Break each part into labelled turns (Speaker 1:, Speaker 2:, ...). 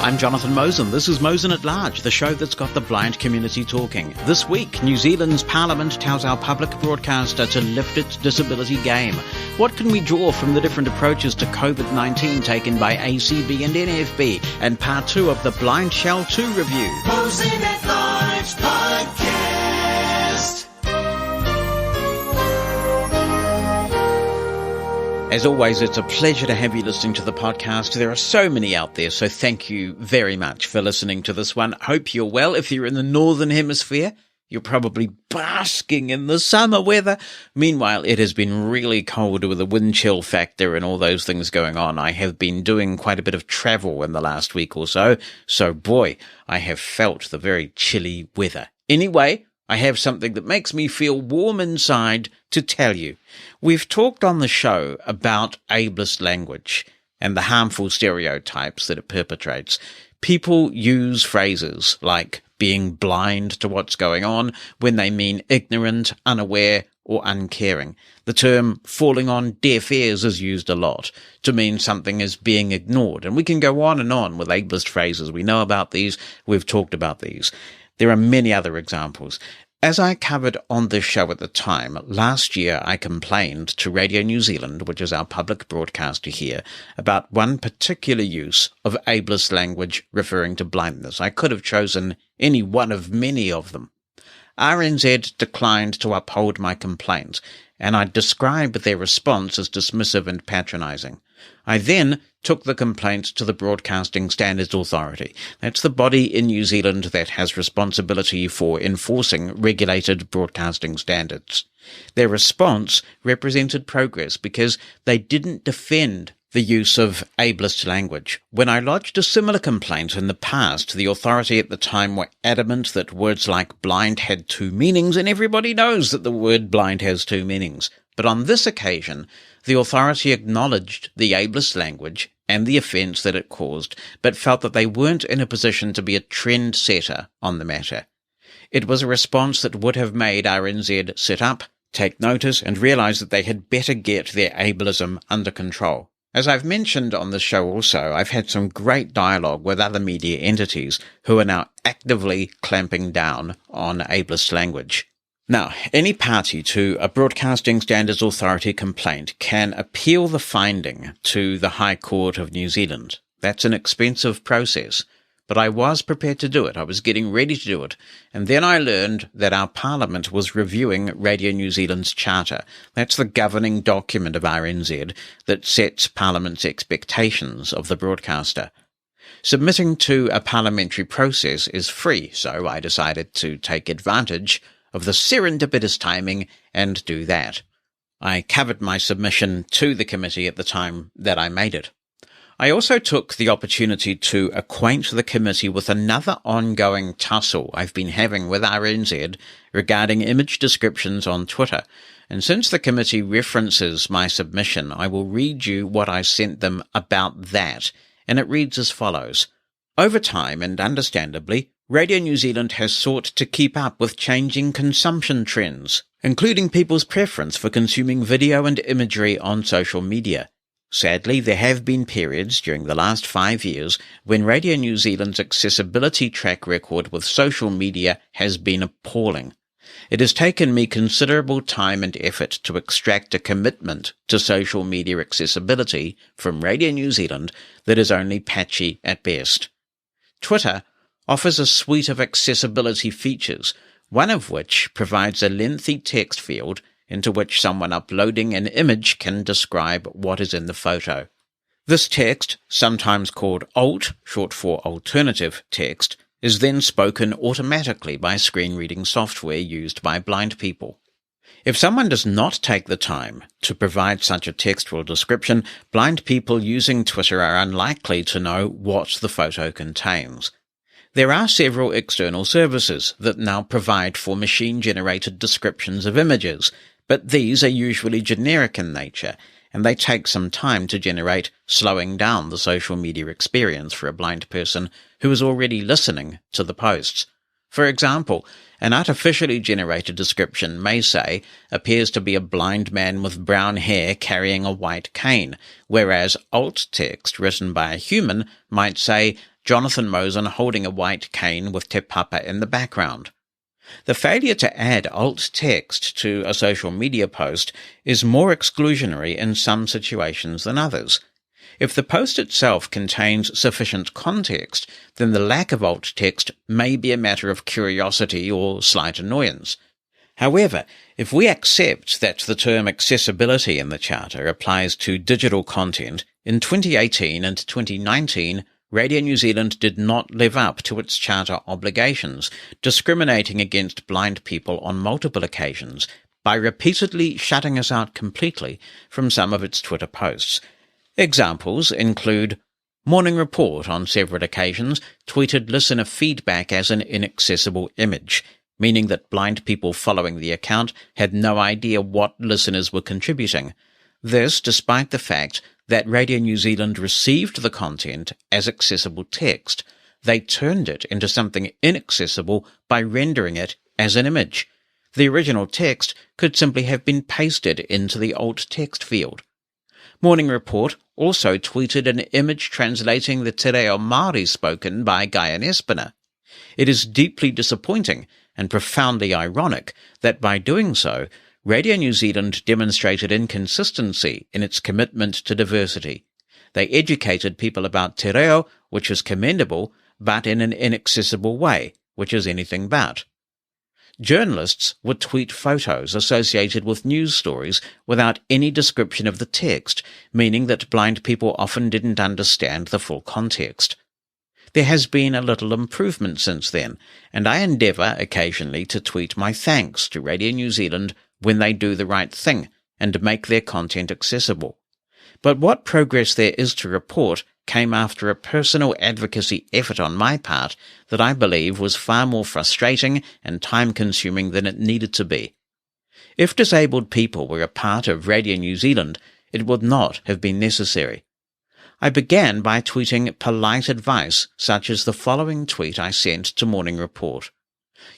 Speaker 1: I'm Jonathan Mosen. This is Mosen at Large, the show that's got the blind community talking. This week, New Zealand's Parliament tells our public broadcaster to lift its disability game. What can we draw from the different approaches to COVID-19 taken by ACB and NFB? And part 2 of the BlindShel 2 review.
Speaker 2: Mosen at Large podcast.
Speaker 1: As always, it's a pleasure to have you listening to the podcast. There are so many out there, so thank you very much for listening to this one. Hope you're well. If you're in the Northern Hemisphere, you're probably basking in the summer weather. Meanwhile, it has been really cold with the wind chill factor and all those things going on. I have been doing quite a bit of travel in the last week or so, so boy, I have felt the very chilly weather. Anyway, I have something that makes me feel warm inside to tell you. We've talked on the show about ableist language and the harmful stereotypes that it perpetrates. People use phrases like being blind to what's going on when they mean ignorant, unaware, or uncaring. The term falling on deaf ears is used a lot to mean something is being ignored. And we can go on with ableist phrases. We know about these. We've talked about these. There are many other examples. As I covered on this show at the time, last year I complained to Radio New Zealand, which is our public broadcaster here, about one particular use of ableist language referring to blindness. I could have chosen any one of many of them. RNZ declined to uphold my complaint, and I described their response as dismissive and patronising. I then took the complaint to the Broadcasting Standards Authority. That's the body in New Zealand that has responsibility for enforcing regulated broadcasting standards. Their response represented progress because they didn't defend the use of ableist language. When I lodged a similar complaint in the past, the authority at the time were adamant that words like blind had two meanings, and everybody knows that the word blind has two meanings. But on this occasion, the authority acknowledged the ableist language and the offence that it caused, but felt that they weren't in a position to be a trend setter on the matter. It was a response that would have made RNZ sit up, take notice, and realise that they had better get their ableism under control. As I've mentioned on the show also, I've had some great dialogue with other media entities who are now actively clamping down on ableist language. Now, any party to a Broadcasting Standards Authority complaint can appeal the finding to the High Court of New Zealand. That's an expensive process, but I was prepared to do it. I was getting ready to do it. And then I learned that our Parliament was reviewing Radio New Zealand's charter. That's the governing document of RNZ that sets Parliament's expectations of the broadcaster. Submitting to a parliamentary process is free, so I decided to take advantage of the serendipitous timing and do that. I covered my submission to the committee at the time that I made it. I also took the opportunity to acquaint the committee with another ongoing tussle I've been having with RNZ regarding image descriptions on Twitter. And since the committee references my submission, I will read you what I sent them about that. And it reads as follows. Over time, and understandably, Radio New Zealand has sought to keep up with changing consumption trends, including people's preference for consuming video and imagery on social media. Sadly, there have been periods during the last 5 years when Radio New Zealand's accessibility track record with social media has been appalling. It has taken me considerable time and effort to extract a commitment to social media accessibility from Radio New Zealand that is only patchy at best. Twitter offers a suite of accessibility features, one of which provides a lengthy text field into which someone uploading an image can describe what is in the photo. This text, sometimes called alt, short for alternative text, is then spoken automatically by screen reading software used by blind people. If someone does not take the time to provide such a textual description, blind people using Twitter are unlikely to know what the photo contains. There are several external services that now provide for machine-generated descriptions of images, but these are usually generic in nature, and they take some time to generate, slowing down the social media experience for a blind person who is already listening to the posts. For example, an artificially generated description may say, appears to be a blind man with brown hair carrying a white cane, whereas alt text written by a human might say, Jonathan Mosen holding a white cane with Te Papa in the background. The failure to add alt text to a social media post is more exclusionary in some situations than others. If the post itself contains sufficient context, then the lack of alt text may be a matter of curiosity or slight annoyance. However, if we accept that the term accessibility in the Charter applies to digital content, in 2018 and 2019, Radio New Zealand did not live up to its Charter obligations, discriminating against blind people on multiple occasions by repeatedly shutting us out completely from some of its Twitter posts. Examples include Morning Report on several occasions tweeted listener feedback as an inaccessible image, meaning that blind people following the account had no idea what listeners were contributing. This despite the fact that Radio New Zealand received the content as accessible text. They turned it into something inaccessible by rendering it as an image. The original text could simply have been pasted into the alt text field. Morning Report also tweeted an image translating the Te Reo Māori spoken by Guy Espiner. It is deeply disappointing and profoundly ironic that by doing so, Radio New Zealand demonstrated inconsistency in its commitment to diversity. They educated people about te reo, which is commendable, but in an inaccessible way, which is anything but. Journalists would tweet photos associated with news stories without any description of the text, meaning that blind people often didn't understand the full context. There has been a little improvement since then, and I endeavour occasionally to tweet my thanks to Radio New Zealand when they do the right thing and make their content accessible. But what progress there is to report came after a personal advocacy effort on my part that I believe was far more frustrating and time-consuming than it needed to be. If disabled people were a part of Radio New Zealand, it would not have been necessary. I began by tweeting polite advice, such as the following tweet I sent to Morning Report.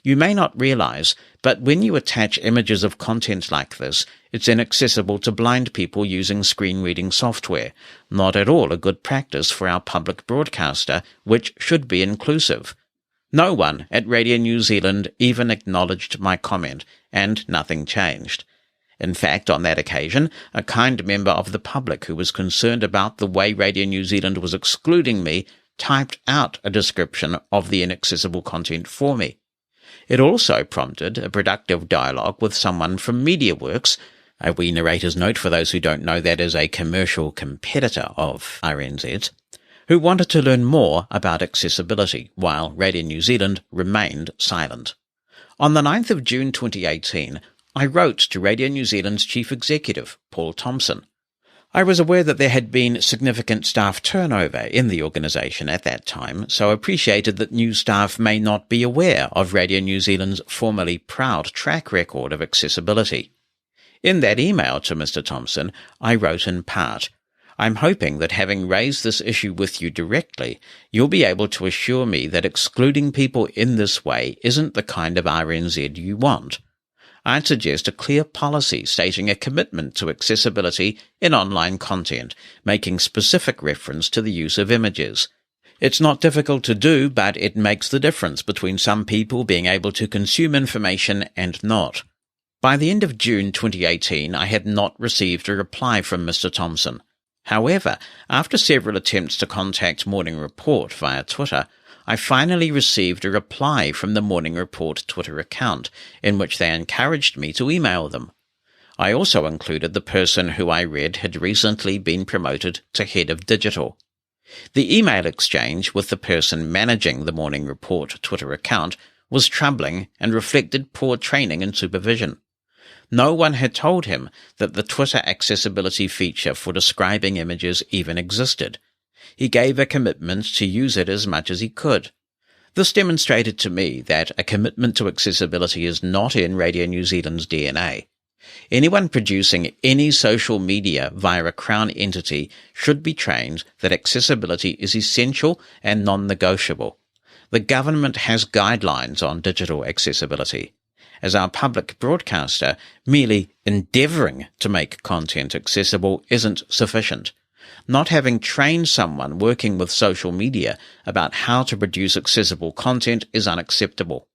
Speaker 1: You may not realize, but when you attach images of content like this, it's inaccessible to blind people using screen reading software. Not at all a good practice for our public broadcaster, which should be inclusive. No one at Radio New Zealand even acknowledged my comment, and nothing changed. In fact, on that occasion, a kind member of the public who was concerned about the way Radio New Zealand was excluding me typed out a description of the inaccessible content for me. It also prompted a productive dialogue with someone from MediaWorks, a wee narrator's note for those who don't know that is a commercial competitor of RNZ, who wanted to learn more about accessibility, while Radio New Zealand remained silent. On the 9th of June 2018, I wrote to Radio New Zealand's Chief Executive, Paul Thompson. I was aware that there had been significant staff turnover in the organisation at that time, so appreciated that new staff may not be aware of Radio New Zealand's formerly proud track record of accessibility. In that email to Mr. Thompson, I wrote in part, I'm hoping that having raised this issue with you directly, you'll be able to assure me that excluding people in this way isn't the kind of RNZ you want. I'd suggest a clear policy stating a commitment to accessibility in online content, making specific reference to the use of images. It's not difficult to do, but it makes the difference between some people being able to consume information and not. By the end of June 2018, I had not received a reply from Mr. Thompson. However, after several attempts to contact Morning Report via Twitter, I finally received a reply from the Morning Report Twitter account, in which they encouraged me to email them. I also included the person who I read had recently been promoted to head of digital. The email exchange with the person managing the Morning Report Twitter account was troubling and reflected poor training and supervision. No one had told him that the Twitter accessibility feature for describing images even existed. He gave a commitment to use it as much as he could. This demonstrated to me that a commitment to accessibility is not in Radio New Zealand's DNA. Anyone producing any social media via a Crown entity should be trained that accessibility is essential and non-negotiable. The government has guidelines on digital accessibility. As our public broadcaster, merely endeavouring to make content accessible isn't sufficient. Not having trained someone working with social media about how to produce accessible content is unacceptable.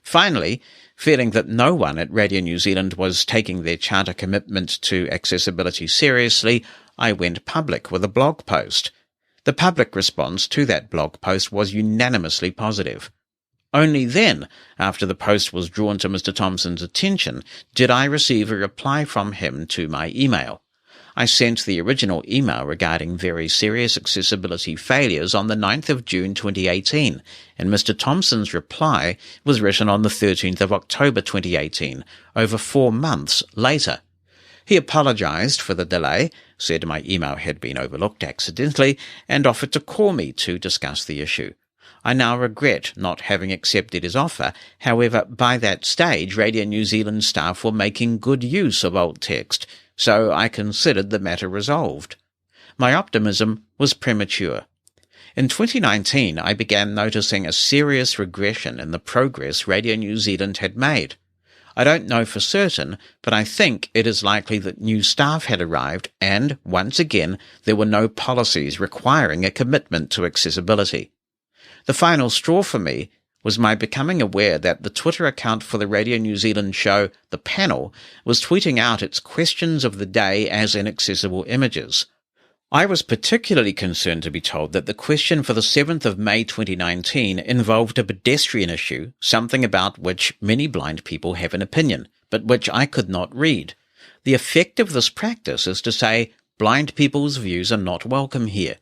Speaker 1: Finally, feeling that no one at Radio New Zealand was taking their charter commitment to accessibility seriously, I went public with a blog post. The public response to that blog post was unanimously positive. Only then, after the post was drawn to Mr. Thompson's attention, did I receive a reply from him to my email. I sent the original email regarding very serious accessibility failures on the 9th of June 2018, and Mr. Thompson's reply was written on the 13th of October 2018, over 4 months later. He apologised for the delay, said my email had been overlooked accidentally, and offered to call me to discuss the issue. I now regret not having accepted his offer. However, by that stage, Radio New Zealand staff were making good use of alt text, so I considered the matter resolved. My optimism was premature. In 2019, I began noticing a serious regression in the progress Radio New Zealand had made. I don't know for certain, but I think it is likely that new staff had arrived and, once again, there were no policies requiring a commitment to accessibility. The final straw for me was my becoming aware that the Twitter account for the Radio New Zealand show The Panel was tweeting out its questions of the day as inaccessible images. I was particularly concerned to be told that the question for the 7th of May 2019 involved a pedestrian issue, something about which many blind people have an opinion, but which I could not read. The effect of this practice is to say, blind people's views are not welcome here.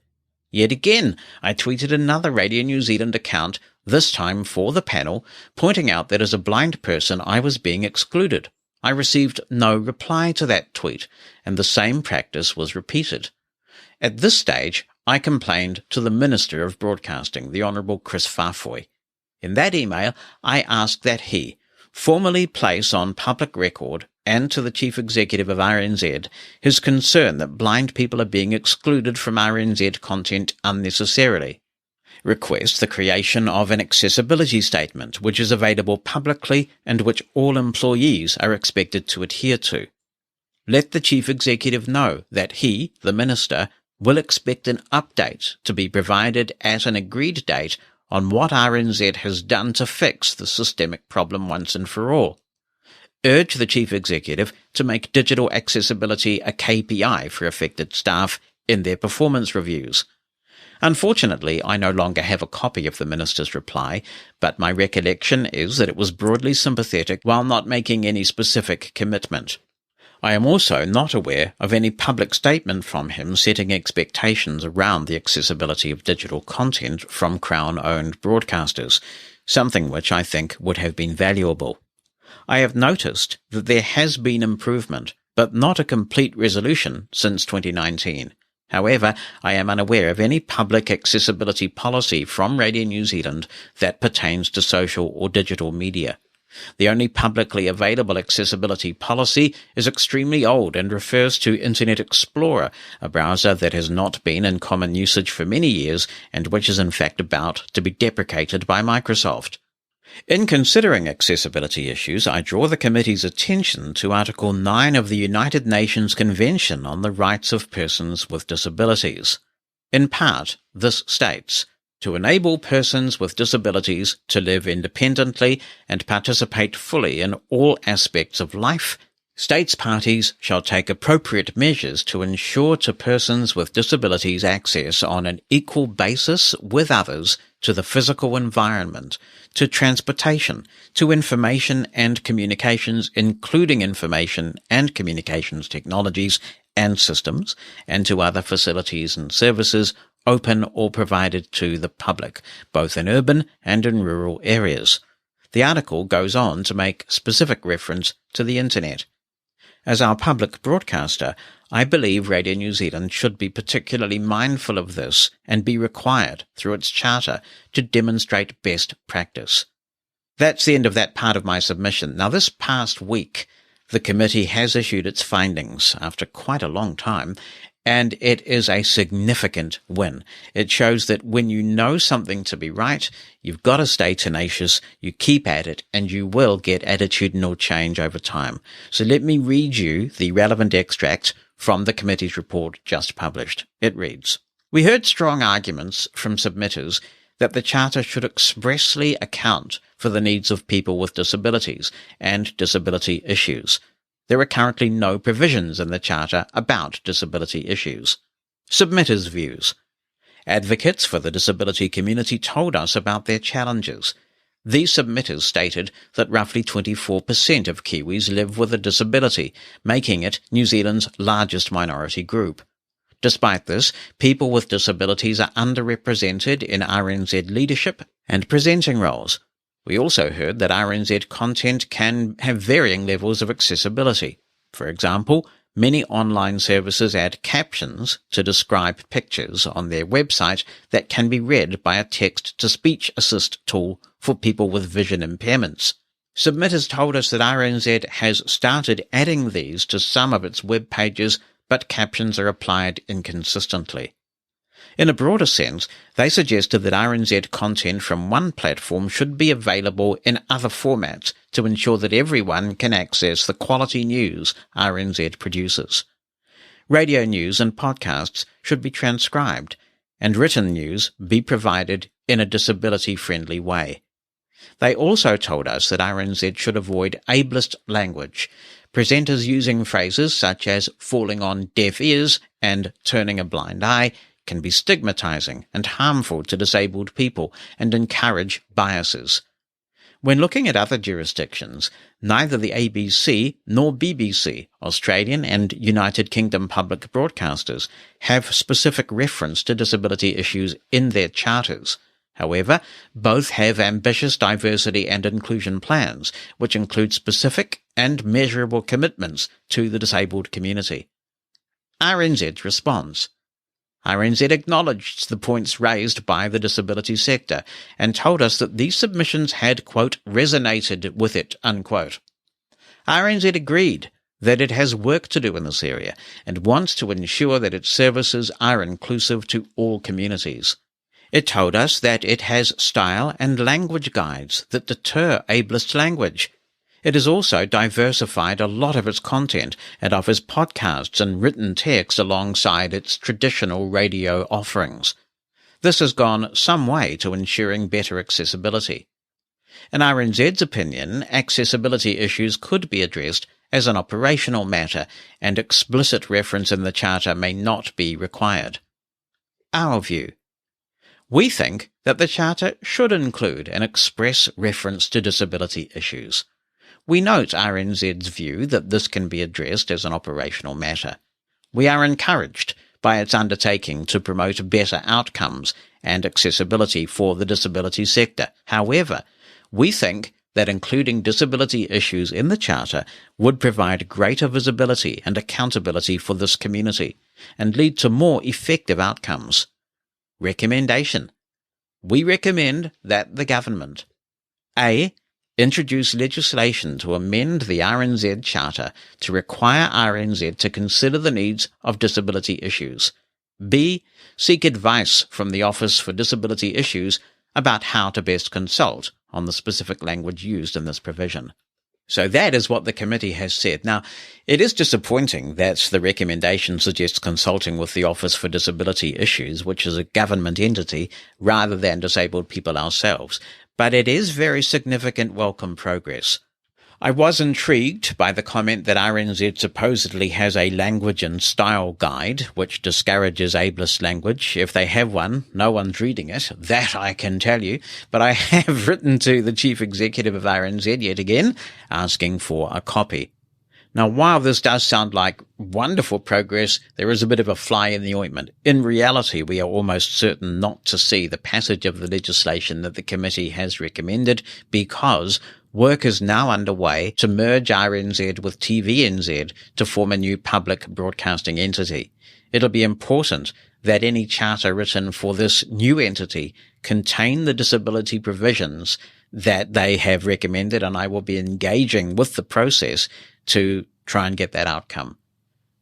Speaker 1: Yet again, I tweeted another Radio New Zealand account, this time for The Panel, pointing out that as a blind person I was being excluded. I received no reply to that tweet, and the same practice was repeated. At this stage, I complained to the Minister of Broadcasting, the Honourable Chris Farfoy. In that email, I asked that he formally place on public record and to the Chief Executive of RNZ his concern that blind people are being excluded from RNZ content unnecessarily. Request the creation of an accessibility statement which is available publicly and which all employees are expected to adhere to. Let the Chief Executive know that he, the Minister, will expect an update to be provided at an agreed date on what RNZ has done to fix the systemic problem once and for all. Urge the Chief Executive to make digital accessibility a KPI for affected staff in their performance reviews. Unfortunately, I no longer have a copy of the Minister's reply, but my recollection is that it was broadly sympathetic while not making any specific commitment. I am also not aware of any public statement from him setting expectations around the accessibility of digital content from Crown-owned broadcasters, something which I think would have been valuable. I have noticed that there has been improvement, but not a complete resolution since 2019. However, I am unaware of any public accessibility policy from Radio New Zealand that pertains to social or digital media. The only publicly available accessibility policy is extremely old and refers to Internet Explorer, a browser that has not been in common usage for many years and which is in fact about to be deprecated by Microsoft. In considering accessibility issues, I draw the committee's attention to Article 9 of the United Nations Convention on the Rights of Persons with Disabilities. In part, this states, to enable persons with disabilities to live independently and participate fully in all aspects of life, states parties shall take appropriate measures to ensure to persons with disabilities access on an equal basis with others to the physical environment, to transportation, to information and communications, including information and communications technologies and systems, and to other facilities and services open or provided to the public, both in urban and in rural areas. The article goes on to make specific reference to the Internet. As our public broadcaster, I believe Radio New Zealand should be particularly mindful of this and be required, through its charter, to demonstrate best practice. That's the end of that part of my submission. Now, this past week, the committee has issued its findings after quite a long time, and it is a significant win. It shows that when you know something to be right, you've got to stay tenacious, you keep at it, and you will get attitudinal change over time. So let me read you the relevant extract from the committee's report just published. It reads, "We heard strong arguments from submitters that the Charter should expressly account for the needs of people with disabilities and disability issues. There are currently no provisions in the Charter about disability issues." Submitters' views. Advocates for the disability community told us about their challenges. These submitters stated that roughly 24% of Kiwis live with a disability, making it New Zealand's largest minority group. Despite this, people with disabilities are underrepresented in RNZ leadership and presenting roles. We also heard that RNZ content can have varying levels of accessibility. For example, many online services add captions to describe pictures on their website that can be read by a text-to-speech assist tool for people with vision impairments. Submitters told us that RNZ has started adding these to some of its web pages, but captions are applied inconsistently. In a broader sense, they suggested that RNZ content from one platform should be available in other formats to ensure that everyone can access the quality news RNZ produces. Radio news and podcasts should be transcribed, and written news be provided in a disability-friendly way. They also told us that RNZ should avoid ableist language, presenters using phrases such as falling on deaf ears and turning a blind eye can be stigmatizing and harmful to disabled people and encourage biases. When looking at other jurisdictions, neither the ABC nor BBC, Australian and United Kingdom public broadcasters, have specific reference to disability issues in their charters. However, both have ambitious diversity and inclusion plans, which include specific and measurable commitments to the disabled community. RNZ responds. RNZ acknowledged the points raised by the disability sector and told us that these submissions had, quote, resonated with it, unquote. RNZ agreed that it has work to do in this area and wants to ensure that its services are inclusive to all communities. It told us that it has style and language guides that deter ableist language. It has also diversified a lot of its content and offers podcasts and written text alongside its traditional radio offerings. This has gone some way to ensuring better accessibility. In RNZ's opinion, accessibility issues could be addressed as an operational matter, and explicit reference in the Charter may not be required. Our view. We think that the Charter should include an express reference to disability issues. We note RNZ's view that this can be addressed as an operational matter. We are encouraged by its undertaking to promote better outcomes and accessibility for the disability sector. However, we think that including disability issues in the Charter would provide greater visibility and accountability for this community and lead to more effective outcomes. Recommendation. We recommend that the government A. Introduce legislation to amend the RNZ Charter to require RNZ to consider the needs of disability issues. B. Seek advice from the Office for Disability Issues about how to best consult on the specific language used in this provision. So that is what the committee has said. Now, it is disappointing that the recommendation suggests consulting with the Office for Disability Issues, which is a government entity, rather than disabled people ourselves. But it is very significant welcome progress. I was intrigued by the comment that RNZ supposedly has a language and style guide, which discourages ableist language. If they have one, no one's reading it. That I can tell you. But I have written to the Chief Executive of RNZ yet again, asking for a copy. Now, while this does sound like wonderful progress, there is a bit of a fly in the ointment. In reality, we are almost certain not to see the passage of the legislation that the committee has recommended because work is now underway to merge RNZ with TVNZ to form a new public broadcasting entity. It'll be important that any charter written for this new entity contain the disability provisions that they have recommended, and I will be engaging with the process to try and get that outcome.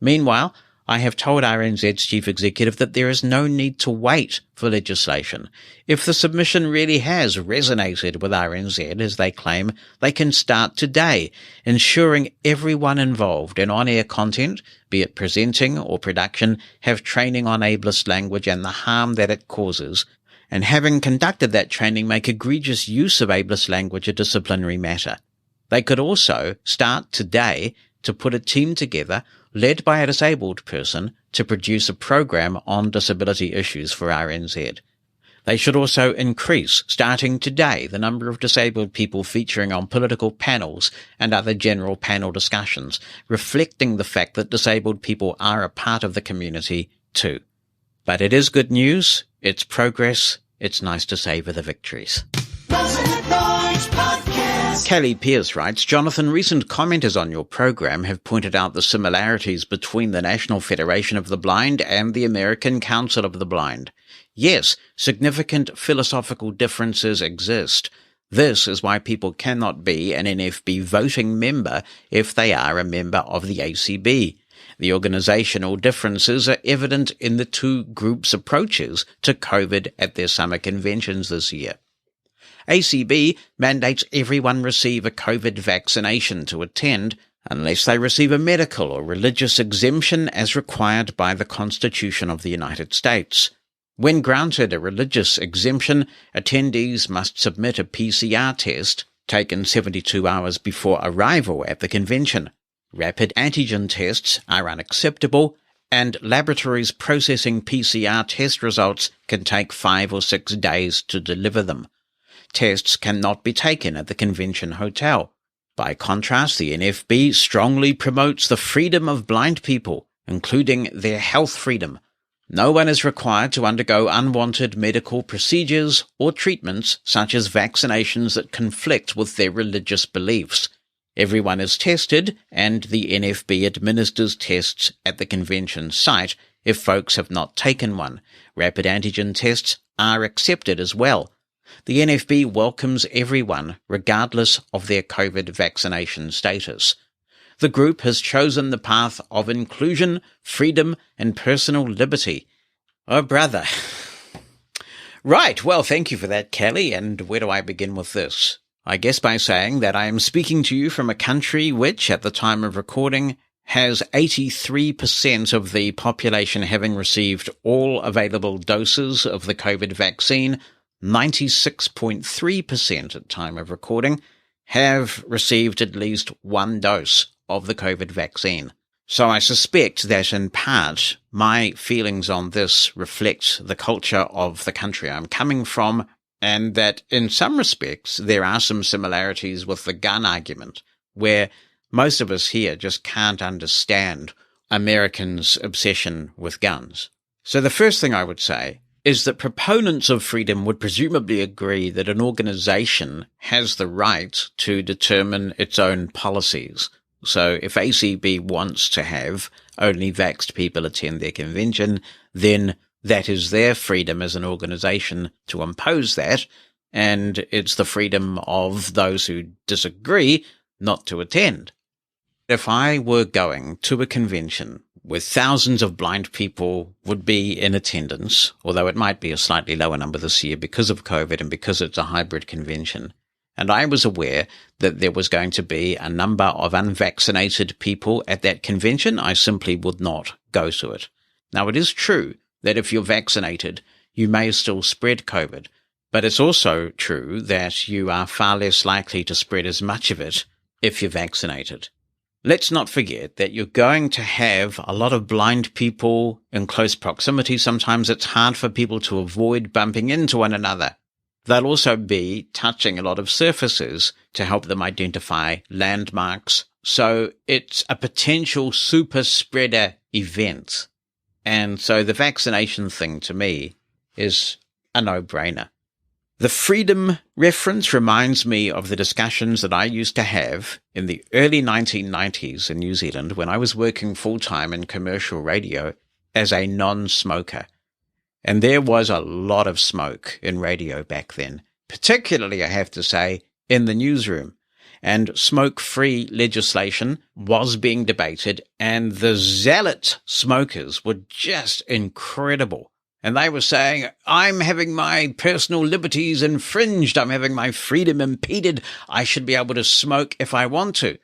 Speaker 1: Meanwhile, I have told RNZ's chief executive that there is no need to wait for legislation. If the submission really has resonated with RNZ, as they claim, they can start today, ensuring everyone involved in on-air content, be it presenting or production, have training on ableist language and the harm that it causes, and having conducted that training, make egregious use of ableist language a disciplinary matter. They could also start today to put a team together led by a disabled person to produce a program on disability issues for RNZ. They should also increase, starting today, the number of disabled people featuring on political panels and other general panel discussions, reflecting the fact that disabled people are a part of the community too. But it is good news, it's progress, it's nice to savour the victories.
Speaker 2: Mosen At Largers podcast.
Speaker 1: Kelly Pierce writes, Jonathan, recent commenters on your program have pointed out the similarities between the National Federation of the Blind and the American Council of the Blind. Yes, significant philosophical differences exist. This is why people cannot be an NFB voting member if they are a member of the ACB. The organisational differences are evident in the two groups' approaches to COVID at their summer conventions this year. ACB mandates everyone receive a COVID vaccination to attend, unless they receive a medical or religious exemption as required by the Constitution of the United States. When granted a religious exemption, attendees must submit a PCR test taken 72 hours before arrival at the convention. Rapid antigen tests are unacceptable, and laboratories processing PCR test results can take 5 or 6 days to deliver them. Tests cannot be taken at the convention hotel. By contrast, the NFB strongly promotes the freedom of blind people, including their health freedom. No one is required to undergo unwanted medical procedures or treatments such as vaccinations that conflict with their religious beliefs. Everyone is tested, and the NFB administers tests at the convention site if folks have not taken one. Rapid antigen tests are accepted as well. The NFB welcomes everyone, regardless of their COVID vaccination status. The group has chosen the path of inclusion, freedom, and personal liberty. Oh, brother. Right, well, thank you for that, Kelly, and where do I begin with this? I guess by saying that I am speaking to you from a country which, at the time of recording, has 83% of the population having received all available doses of the COVID vaccine. 96.3% at time of recording have received at least one dose of the COVID vaccine. So I suspect that in part my feelings on this reflect the culture of the country I'm coming from, and that in some respects there are some similarities with the gun argument, where most of us here just can't understand Americans' obsession with guns. So the first thing I would say is that proponents of freedom would presumably agree that an organization has the right to determine its own policies. So if ACB wants to have only vaxxed people attend their convention, then that is their freedom as an organization to impose that, and it's the freedom of those who disagree not to attend. If I were going to a convention where thousands of blind people would be in attendance, although it might be a slightly lower number this year because of COVID and because it's a hybrid convention, and I was aware that there was going to be a number of unvaccinated people at that convention, I simply would not go to it. Now, it is true that if you're vaccinated, you may still spread COVID, but it's also true that you are far less likely to spread as much of it if you're vaccinated. Let's not forget that you're going to have a lot of blind people in close proximity. Sometimes it's hard for people to avoid bumping into one another. They'll also be touching a lot of surfaces to help them identify landmarks. So it's a potential super spreader event. And so the vaccination thing to me is a no-brainer. The freedom reference reminds me of the discussions that I used to have in the early 1990s in New Zealand when I was working full-time in commercial radio as a non-smoker. And there was a lot of smoke in radio back then, particularly, I have to say, in the newsroom. and smoke-free legislation was being debated, and the zealot smokers were just incredible. And they were saying, I'm having my personal liberties infringed, I'm having my freedom impeded, I should be able to smoke if I want to.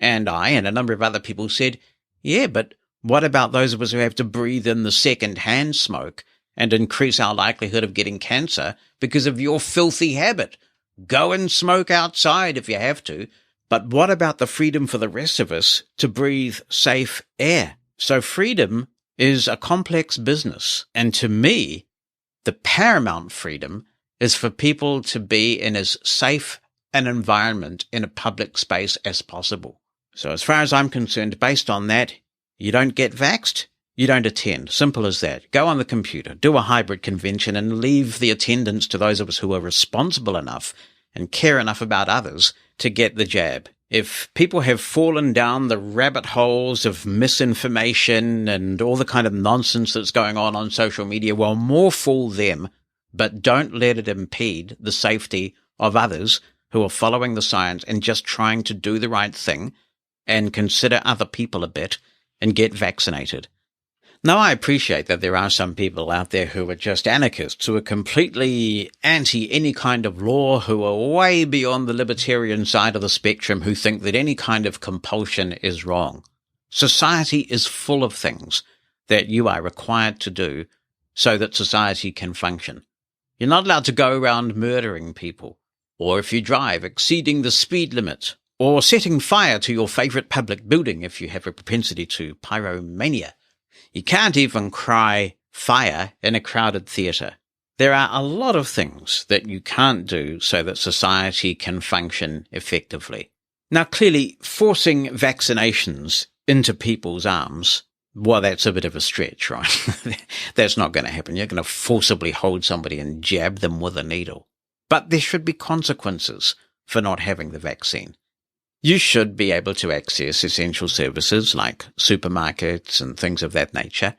Speaker 1: And I and a number of other people said, yeah, but what about those of us who have to breathe in the second-hand smoke and increase our likelihood of getting cancer because of your filthy habit? Go and smoke outside if you have to. But what about the freedom for the rest of us to breathe safe air? So freedom is a complex business. And to me, the paramount freedom is for people to be in as safe an environment in a public space as possible. So as far as I'm concerned, based on that, you don't get vaxxed, you don't attend. Simple as that. Go on the computer, do a hybrid convention, and leave the attendance to those of us who are responsible enough and care enough about others to get the jab. If people have fallen down the rabbit holes of misinformation and all the kind of nonsense that's going on social media, well, more fool them, but don't let it impede the safety of others who are following the science and just trying to do the right thing and consider other people a bit and get vaccinated. Now, I appreciate that there are some people out there who are just anarchists, who are completely anti any kind of law, who are way beyond the libertarian side of the spectrum, who think that any kind of compulsion is wrong. Society is full of things that you are required to do so that society can function. You're not allowed to go around murdering people, or if you drive, exceeding the speed limit, or setting fire to your favorite public building if you have a propensity to pyromania. You can't even cry fire in a crowded theatre. There are a lot of things that you can't do so that society can function effectively. Now, clearly, forcing vaccinations into people's arms, well, that's a bit of a stretch, right? That's not going to happen. You're going to forcibly hold somebody and jab them with a needle. But there should be consequences for not having the vaccine. You should be able to access essential services like supermarkets and things of that nature.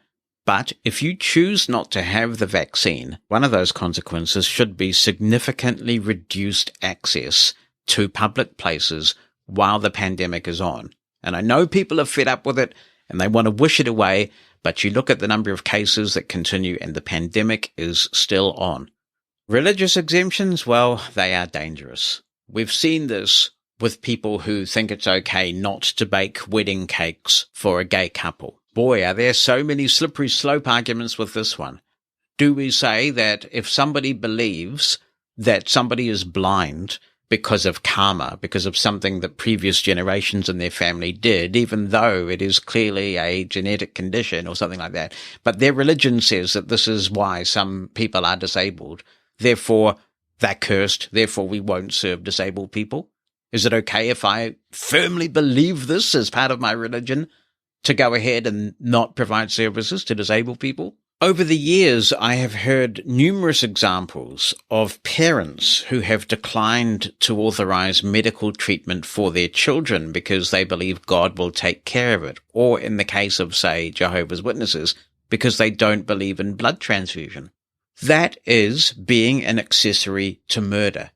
Speaker 1: But if you choose not to have the vaccine, one of those consequences should be significantly reduced access to public places while the pandemic is on. And I know people are fed up with it and they want to wish it away, but you look at the number of cases that continue and the pandemic is still on. Religious exemptions, well, they are dangerous. We've seen this with people who think it's okay not to bake wedding cakes for a gay couple. Boy, are there so many slippery slope arguments with this one. Do we say that if somebody believes that somebody is blind because of karma, because of something that previous generations in their family did, even though it is clearly a genetic condition or something like that, but their religion says that this is why some people are disabled, therefore they're cursed, therefore we won't serve disabled people? Is it okay if I firmly believe this as part of my religion to go ahead and not provide services to disabled people? Over the years, I have heard numerous examples of parents who have declined to authorize medical treatment for their children because they believe God will take care of it, or in the case of, say, Jehovah's Witnesses, because they don't believe in blood transfusion. That is being an accessory to murder.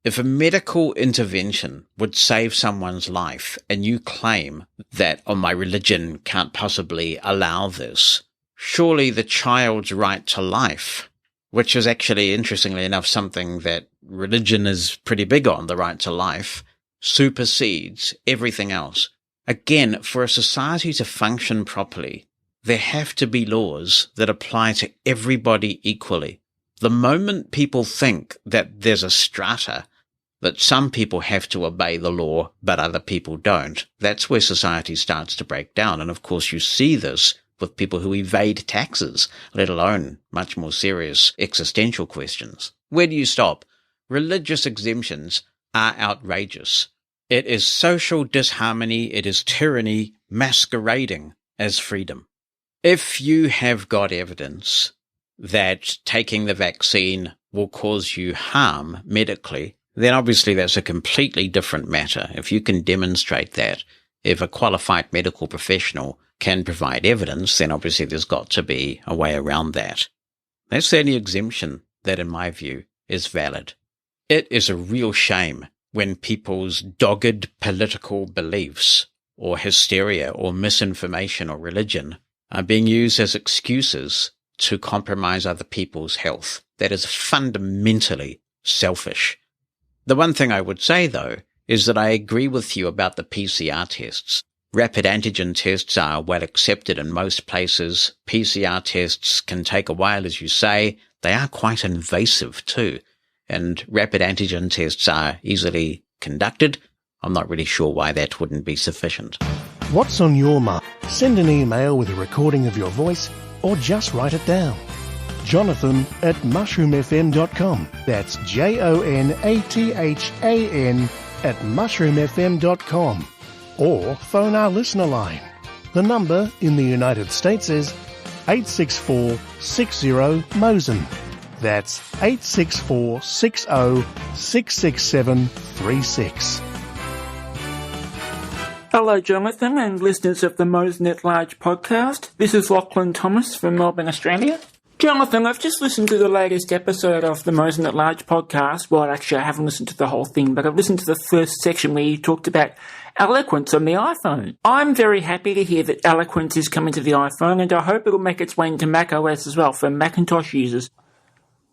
Speaker 1: If a medical intervention would save someone's life and you claim that, oh, my religion can't possibly allow this, surely the child's right to life, which is actually, interestingly enough, something that religion is pretty big on, the right to life, supersedes everything else. Again, for a society to function properly, there have to be laws that apply to everybody equally. The moment people think that there's a strata, that some people have to obey the law, but other people don't, that's where society starts to break down. And of course, you see this with people who evade taxes, let alone much more serious existential questions. Where do you stop? Religious exemptions are outrageous. It is social disharmony, it is tyranny masquerading as freedom. If you have got evidence that taking the vaccine will cause you harm medically, then obviously that's a completely different matter. If you can demonstrate that, if a qualified medical professional can provide evidence, then obviously there's got to be a way around that. That's the only exemption that, in my view, is valid. It is a real shame when people's dogged political beliefs or hysteria or misinformation or religion are being used as excuses to compromise other people's health. That is fundamentally selfish. The one thing I would say, though, is that I agree with you about the PCR tests. Rapid antigen tests are well accepted in most places. PCR tests can take a while, as you say. They are quite invasive too. And rapid antigen tests are easily conducted. I'm not really sure why that wouldn't be sufficient.
Speaker 3: What's on your mind? Send an email with a recording of your voice or just write it down. Jonathan at mushroomfm.com. That's JONATHAN at mushroomfm.com. Or phone our listener line. The number in the United States is 864-60-MOSEN. That's 864-60-66736.
Speaker 4: Hello, Jonathan and listeners of the Mosen At Large podcast. This is Lachlan Thomas from Melbourne, Australia. Jonathan, I've just listened to the latest episode of the Mosen At Large podcast. Well, actually, I haven't listened to the whole thing, but I've listened to the first section where you talked about Eloquence on the iPhone. I'm very happy to hear that Eloquence is coming to the iPhone, and I hope it'll make its way into macOS as well for Macintosh users.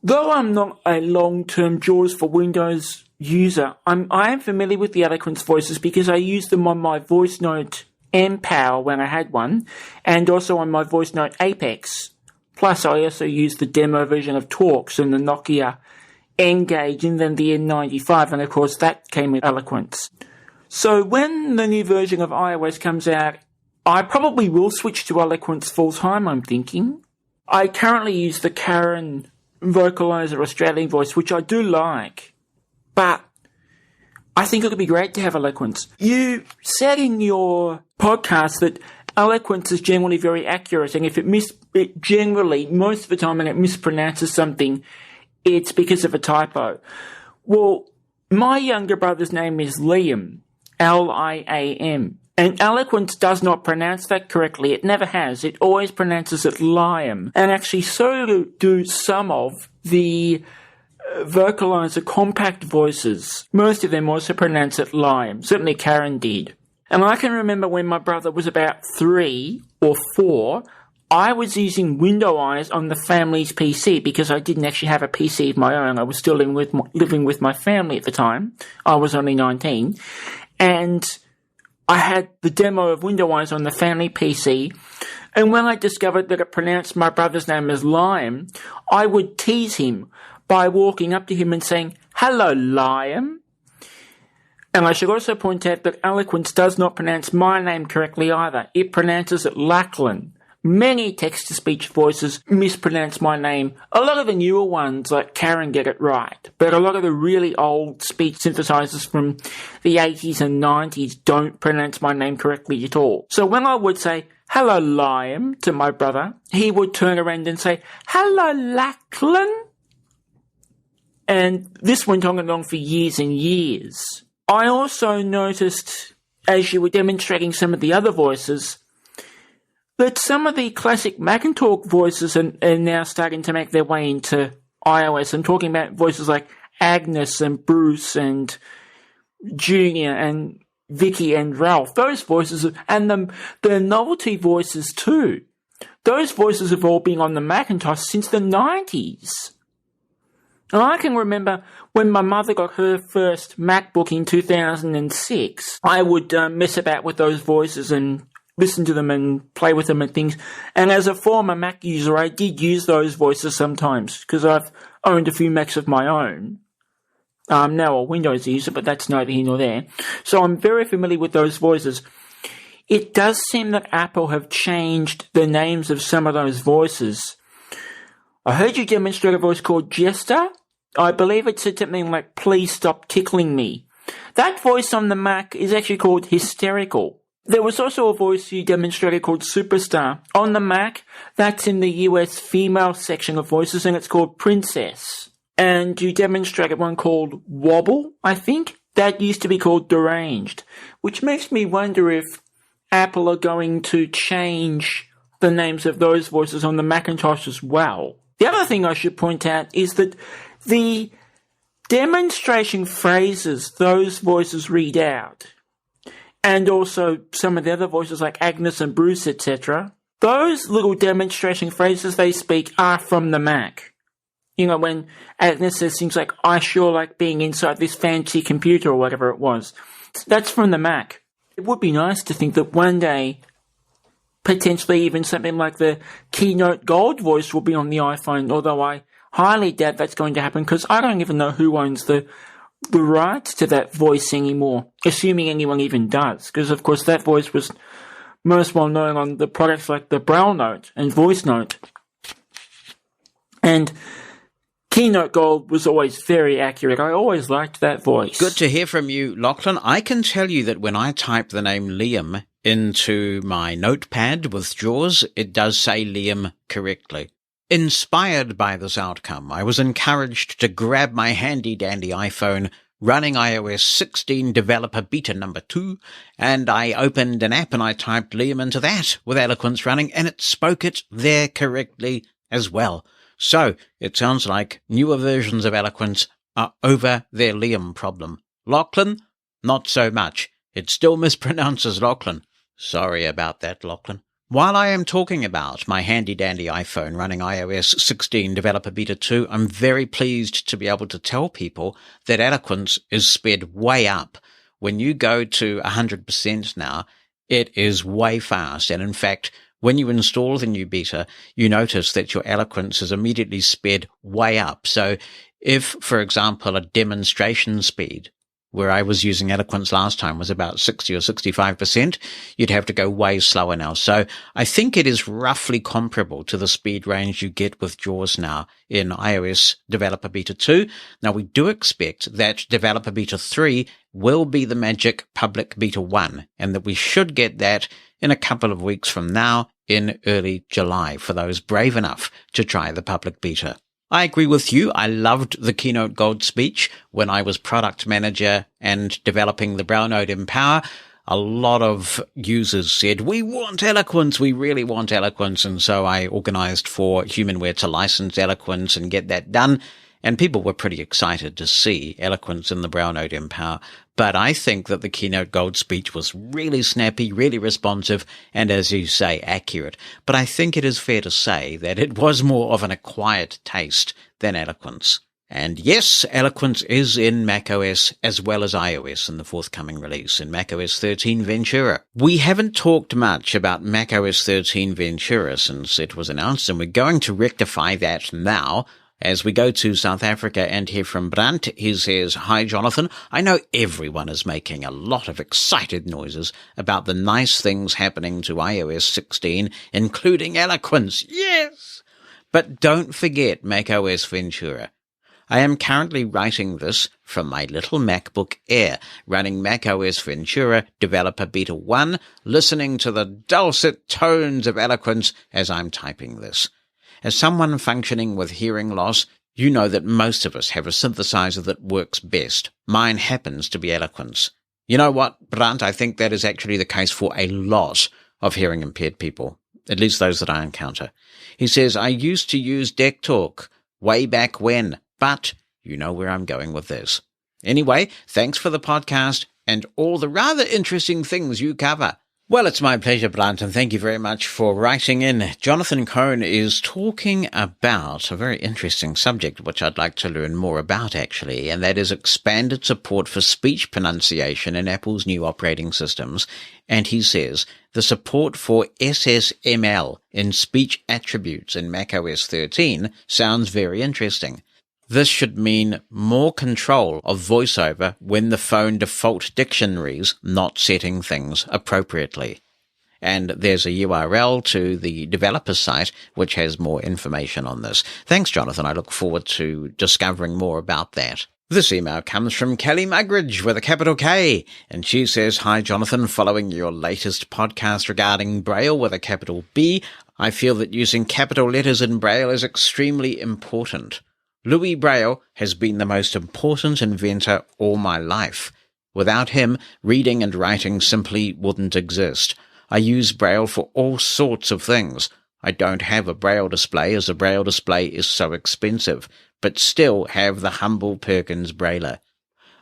Speaker 4: Though I'm not a long-term JAWS for Windows user, I am familiar with the Eloquence voices because I used them on my voice note mPower when I had one, and also on my voice note Apex. Plus, I also used the demo version of Talks and the Nokia N-Gage and then the N95, and of course that came with Eloquence. So when the new version of iOS comes out, I probably will switch to Eloquence full-time, I'm thinking. I currently use the Karen Vocalizer Australian voice, which I do like, but I think it would be great to have Eloquence. You said in your podcast that Eloquence is generally very accurate, and if it generally, most of the time when it mispronounces something, it's because of a typo. Well, my younger brother's name is Liam, Liam, and Eloquence does not pronounce that correctly. It never has. It always pronounces it Liam, and actually so do some of the vocalizer compact voices. Most of them also pronounce it Liam. Certainly Karen did. And I can remember when my brother was about 3 or 4, I was using Window Eyes on the family's PC because I didn't actually have a PC of my own. I was still living with my family at the time. I was only 19. And I had the demo of Window Eyes on the family PC. And when I discovered that it pronounced my brother's name as Liam, I would tease him by walking up to him and saying, "Hello, Liam." And I should also point out that Eloquence does not pronounce my name correctly either. It pronounces it Lachlan. Many text-to-speech voices mispronounce my name. A lot of the newer ones, like Karen, get it right. But a lot of the really old speech synthesizers from the 80s and 90s don't pronounce my name correctly at all. So when I would say, "Hello, Liam," to my brother, he would turn around and say, "Hello, Lachlan." And this went on and on for years and years. I also noticed, as you were demonstrating some of the other voices, that some of the classic Macintalk voices are now starting to make their way into iOS. I'm talking about voices like Agnes and Bruce and Junior and Vicky and Ralph. Those voices, and the novelty voices too. Those voices have all been on the Macintosh since the 90s. And I can remember when my mother got her first MacBook in 2006, I would mess about with those voices and listen to them and play with them and things. And as a former Mac user, I did use those voices sometimes because I've owned a few Macs of my own. I'm now a Windows user, but that's neither here nor there. So I'm very familiar with those voices. It does seem that Apple have changed the names of some of those voices. I heard you demonstrate a voice called Jester. I believe it said something like, "Please stop tickling me." That voice on the Mac is actually called Hysterical. There was also a voice you demonstrated called Superstar. On the Mac, that's in the US female section of voices, and it's called Princess. And you demonstrated one called Wobble, I think. That used to be called Deranged, which makes me wonder if Apple are going to change the names of those voices on the Macintosh as well. The other thing I should point out is that the demonstration phrases those voices read out, and also some of the other voices like Agnes and Bruce, etc., those little demonstration phrases they speak are from the Mac. You know, when Agnes says things like, I sure like being inside this fancy computer or whatever it was, that's from the Mac. It would be nice to think that one day, potentially even something like the Keynote Gold voice will be on the iPhone, although I highly doubt that's going to happen because I don't even know who owns the rights to that voice anymore, assuming anyone even does, because of course that voice was most well known on the products like the Braille Note and Voice Note. And Keynote Gold was always very accurate. I always liked that voice.
Speaker 1: Good to hear from you, Lachlan. I can tell you that when I type the name Liam into my notepad with JAWS, it does say Liam correctly. Inspired by this outcome, I was encouraged to grab my handy-dandy iPhone running iOS 16 Developer Beta number 2, and I opened an app and I typed Liam into that with Eloquence running, and it spoke it there correctly as well. So, it sounds like newer versions of Eloquence are over their Liam problem. Lachlan? Not so much. It still mispronounces Lachlan. Sorry about that, Lachlan. While I am talking about my handy-dandy iPhone running iOS 16 Developer Beta 2, I'm very pleased to be able to tell people that Eloquence is sped way up. When you go to 100% now, it is way fast. And in fact, when you install the new beta, you notice that your Eloquence is immediately sped way up. So if, for example, a demonstration speed where I was using Eloquence last time was about 60 or 65%, you'd have to go way slower now. So I think it is roughly comparable to the speed range you get with JAWS now in iOS Developer Beta 2. Now, we do expect that Developer Beta 3 will be the magic public Beta 1, and that we should get that in a couple of weeks from now in early July for those brave enough to try the public beta. I agree with you. I loved the Keynote Gold speech when I was product manager and developing the Braille Note Empower. A lot of users said, we want Eloquence, we really want Eloquence. And so I organized for Humanware to license Eloquence and get that done. And people were pretty excited to see Eloquence in the Braille Note Empower. But I think that the Keynote Gold speech was really snappy, really responsive, and as you say, accurate. But I think it is fair to say that it was more of an acquired taste than Eloquence. And yes, Eloquence is in macOS as well as iOS in the forthcoming release in macOS 13 Ventura. We haven't talked much about macOS 13 Ventura since it was announced, and we're going to rectify that now. As we go to South Africa and hear from Brandt, he says, Hi, Jonathan. I know everyone is making a lot of excited noises about the nice things happening to iOS 16, including Eloquence. Yes! But don't forget macOS Ventura. I am currently writing this from my little MacBook Air, running macOS Ventura Developer Beta 1, listening to the dulcet tones of Eloquence as I'm typing this. As someone functioning with hearing loss, you know that most of us have a synthesizer that works best. Mine happens to be Eloquence. You know what, Brandt? I think that is actually the case for a lot of hearing-impaired people, at least those that I encounter. He says, I used to use Deck Talk way back when, but you know where I'm going with this. Anyway, thanks for the podcast and all the rather interesting things you cover. Well, it's my pleasure, Blunt, and thank you very much for writing in. Jonathan Cohn is talking about a very interesting subject, which I'd like to learn more about, actually, and that is expanded support for speech pronunciation in Apple's new operating systems. And he says, the support for SSML in speech attributes in macOS 13 sounds very interesting. This should mean more control of VoiceOver when the phone default dictionaries not setting things appropriately. And there's a URL to the developer site which has more information on this. Thanks, Jonathan. I look forward to discovering more about that. This email comes from Kelly Mugridge with a capital K, and she says, Hi, Jonathan. Following your latest podcast regarding Braille with a capital B, I feel that using capital letters in Braille is extremely important. Louis Braille has been the most important inventor all my life. Without him, reading and writing simply wouldn't exist. I use Braille for all sorts of things. I don't have a Braille display as a Braille display is so expensive. but still have the humble Perkins Brailler.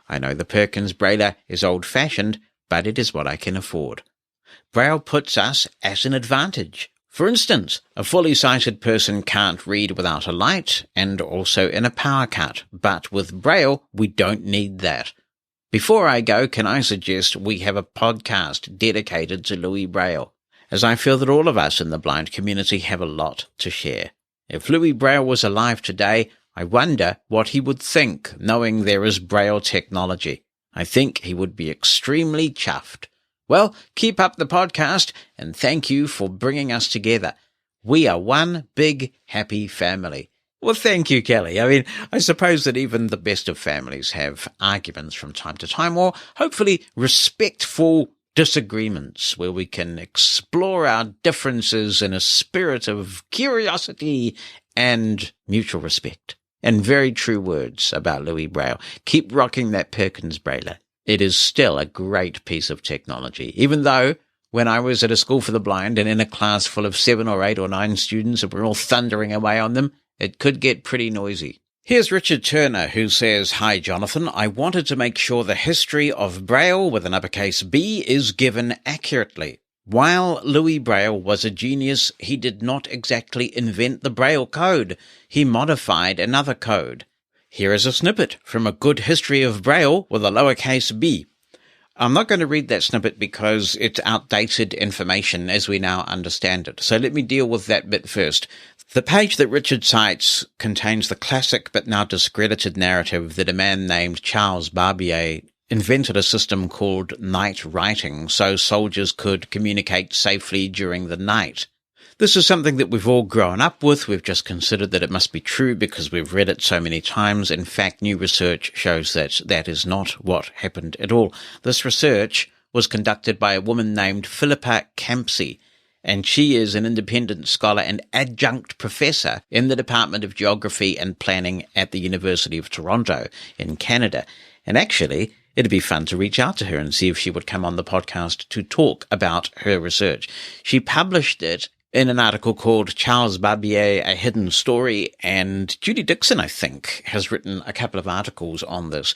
Speaker 1: I know the Perkins Brailler is old-fashioned, but it is what I can afford. Braille puts us at an advantage. For instance, a fully sighted person can't read without a light and also in a power cut, but with Braille, we don't need that. Before I go, can I suggest we have a podcast dedicated to Louis Braille, as I feel that all of us in the blind community have a lot to share. If Louis Braille was alive today, I wonder what he would think, knowing there is Braille technology. I think he would be extremely chuffed. Well, keep up the podcast, and thank you for bringing us together. We are one big, happy family. Well, thank you, Kelly. I mean, I suppose that even the best of families have arguments from time to time, or hopefully respectful disagreements where we can explore our differences in a spirit of curiosity and mutual respect. And very true words about Louis Braille. Keep rocking that Perkins Brailler. It is still a great piece of technology, even though when I was at a school for the blind and in a class full of 7 or 8 or 9 students and we're all thundering away on them, it could get pretty noisy. Here's Richard Turner, who says, "Hi, Jonathan. I wanted to make sure the history of Braille with an uppercase B is given accurately. While Louis Braille was a genius, he did not exactly invent the Braille code. He modified another code. Here is a snippet from A Good History of Braille with a lowercase b." I'm not going to read that snippet because it's outdated information as we now understand it. So let me deal with that bit first. The page that Richard cites contains the classic but now discredited narrative that a man named Charles Barbier invented a system called night writing so soldiers could communicate safely during the night. This is something that we've all grown up with. We've just considered that it must be true because we've read it so many times. In fact, new research shows that that is not what happened at all. This research was conducted by a woman named Philippa Campsey, and she is an independent scholar and adjunct professor in the Department of Geography and Planning at the University of Toronto in Canada. And actually, it'd be fun to reach out to her and see if she would come on the podcast to talk about her research. She published it in an article called Charles Barbier, A Hidden Story, and Judy Dixon, I think, has written a couple of articles on this.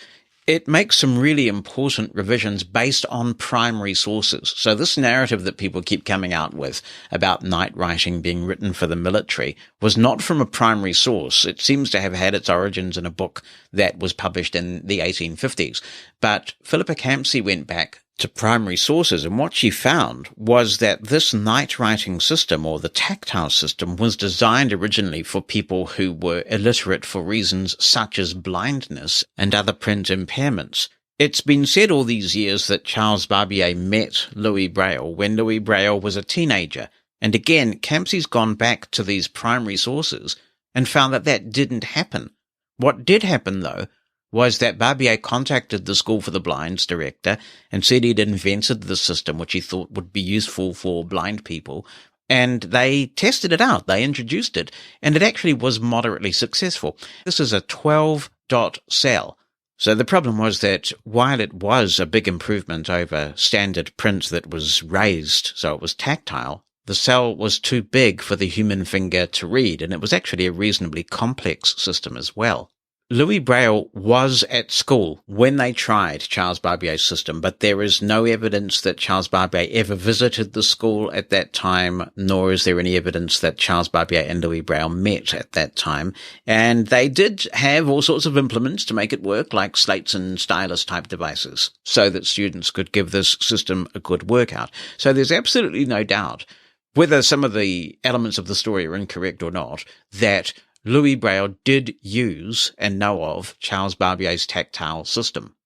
Speaker 1: It makes some really important revisions based on primary sources. So this narrative that people keep coming out with about night writing being written for the military was not from a primary source. It seems to have had its origins in a book that was published in the 1850s. But Philippa Campsey went back to primary sources, and what she found was that this night writing system, or the tactile system, was designed originally for people who were illiterate for reasons such as blindness and other print impairments. It's been said all these years that Charles Barbier met Louis Braille when Louis Braille was a teenager, and again, Campsey's gone back to these primary sources and found that that didn't happen. What did happen, though, was that Barbier contacted the School for the Blind's director and said he'd invented the system which he thought would be useful for blind people, and they tested it out. They introduced it, and it actually was moderately successful. This is a 12-dot cell. So the problem was that while it was a big improvement over standard print that was raised, so it was tactile, the cell was too big for the human finger to read, and it was actually a reasonably complex system as well. Louis Braille was at school when they tried Charles Barbier's system, but there is no evidence that Charles Barbier ever visited the school at that time, nor is there any evidence that Charles Barbier and Louis Braille met at that time. And they did have all sorts of implements to make it work, like slates and stylus type devices, so that students could give this system a good workout. So there's absolutely no doubt, whether some of the elements of the story are incorrect or not, that Louis Braille did use and know of Charles Barbier's tactile system.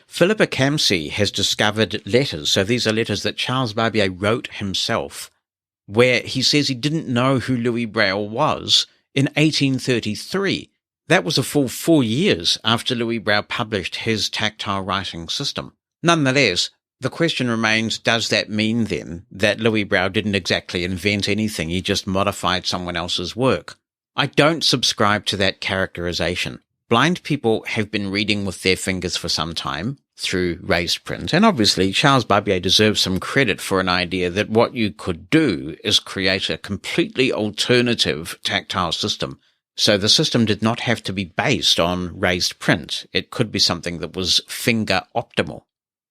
Speaker 1: Philippa Campsey has discovered letters, so these are letters that Charles Barbier wrote himself, where he says he didn't know who Louis Braille was in 1833. That was a full 4 years after Louis Braille published his tactile writing system. Nonetheless, the question remains, does that mean then that Louis Braille didn't exactly invent anything, he just modified someone else's work? I don't subscribe to that characterization. Blind people have been reading with their fingers for some time through raised print, and obviously Charles Barbier deserves some credit for an idea that what you could do is create a completely alternative tactile system. So the system did not have to be based on raised print. It could be something that was finger optimal.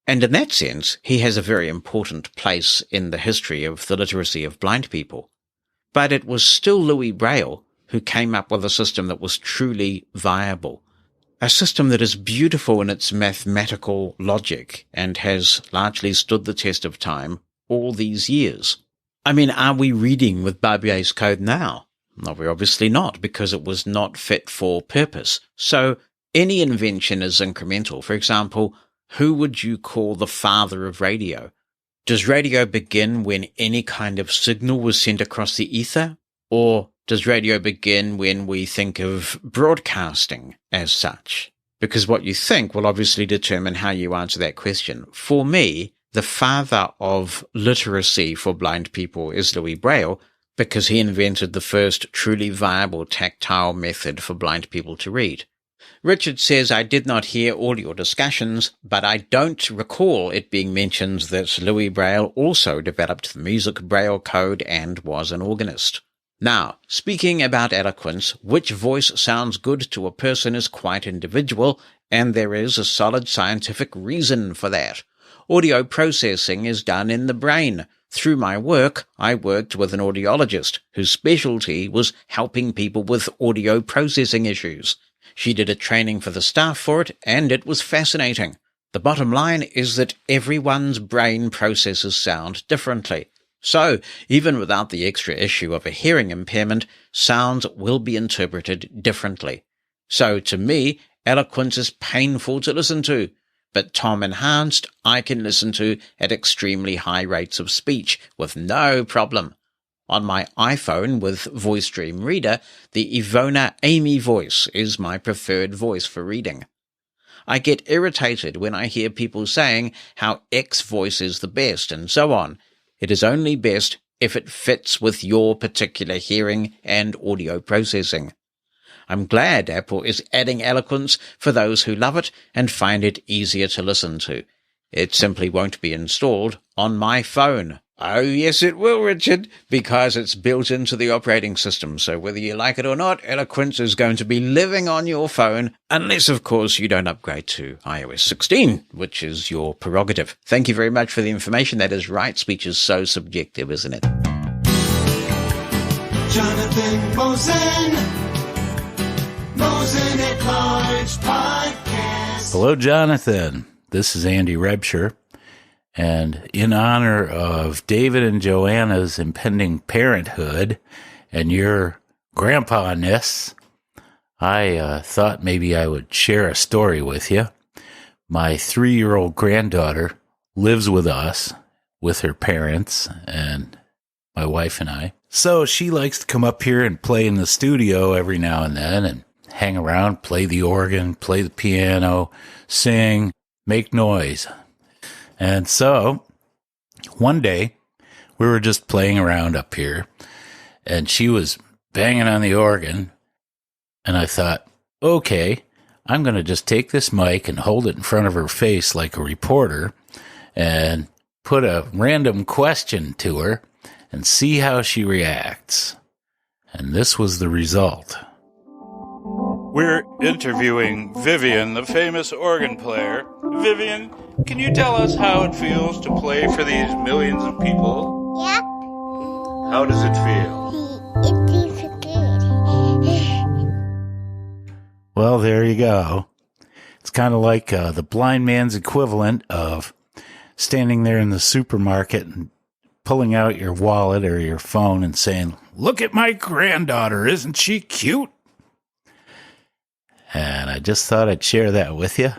Speaker 1: And in that sense, he has a very important place in the history of the literacy of blind people. But it was still Louis Braille who came up with a system that was truly viable. A system that is beautiful in its mathematical logic and has largely stood the test of time all these years. I mean, are we reading with Barbier's code now? No, we're obviously not, because it was not fit for purpose. So any invention is incremental. For example, who would you call the father of radio? Does radio begin when any kind of signal was sent across the ether? Or does radio begin when we think of broadcasting as such? Because what you think will obviously determine how you answer that question. For me, the father of literacy for blind people is Louis Braille, because he invented the first truly viable tactile method for blind people to read. Richard says, I did not hear all your discussions, but I don't recall it being mentioned that Louis Braille also developed the music Braille code and was an organist. Now, speaking about eloquence, which voice sounds good to a person is quite individual, and there is a solid scientific reason for that. Audio processing is done in the brain. Through my work, I worked with an audiologist whose specialty was helping people with audio processing issues. She did a training for the staff for it, and it was fascinating. The bottom line is that everyone's brain processes sound differently. So, even without the extra issue of a hearing impairment, sounds will be interpreted differently. So, to me, eloquence is painful to listen to, but Tom Enhanced I can listen to at extremely high rates of speech with no problem. On my iPhone with Voice Dream Reader, the Ivona Amy voice is my preferred voice for reading. I get irritated when I hear people saying how X voice is the best and so on. It is only best if it fits with your particular hearing and audio processing. I'm glad Apple is adding Eloquence for those who love it and find it easier to listen to. It simply won't be installed on my phone. Oh yes it will, Richard, because it's built into the operating system, so whether you like it or not, Eloquence is going to be living on your phone, unless of course you don't upgrade to iOS 16, which is your prerogative. Thank you very much for the information. That is right, speech is so subjective, isn't it?
Speaker 2: Jonathan Mosen at Large Podcast.
Speaker 5: Hello, Jonathan. This is Andy Rebsher. And in honor of David and Joanna's impending parenthood and your grandpa-ness, I thought maybe I would share a story with you. My 3-year-old granddaughter lives with us, with her parents and my wife and I. So she likes to come up here and play in the studio every now and then and hang around, play the organ, play the piano, sing, make noise. And so, one day, we were just playing around up here, and she was banging on the organ, and I thought, okay, I'm going to just take this mic and hold it in front of her face like a reporter, and put a random question to her, and see how she reacts. And this was the result.
Speaker 6: We're interviewing Vivian, the famous organ player. Vivian, can you tell us how it feels to play for these millions of people?
Speaker 7: Yeah.
Speaker 6: How does it feel?
Speaker 7: It feels good.
Speaker 5: Well, there you go. It's kind of like the blind man's equivalent of standing there in the supermarket and pulling out your wallet or your phone and saying, "Look at my granddaughter, isn't she cute?" And I just thought I'd share that with you.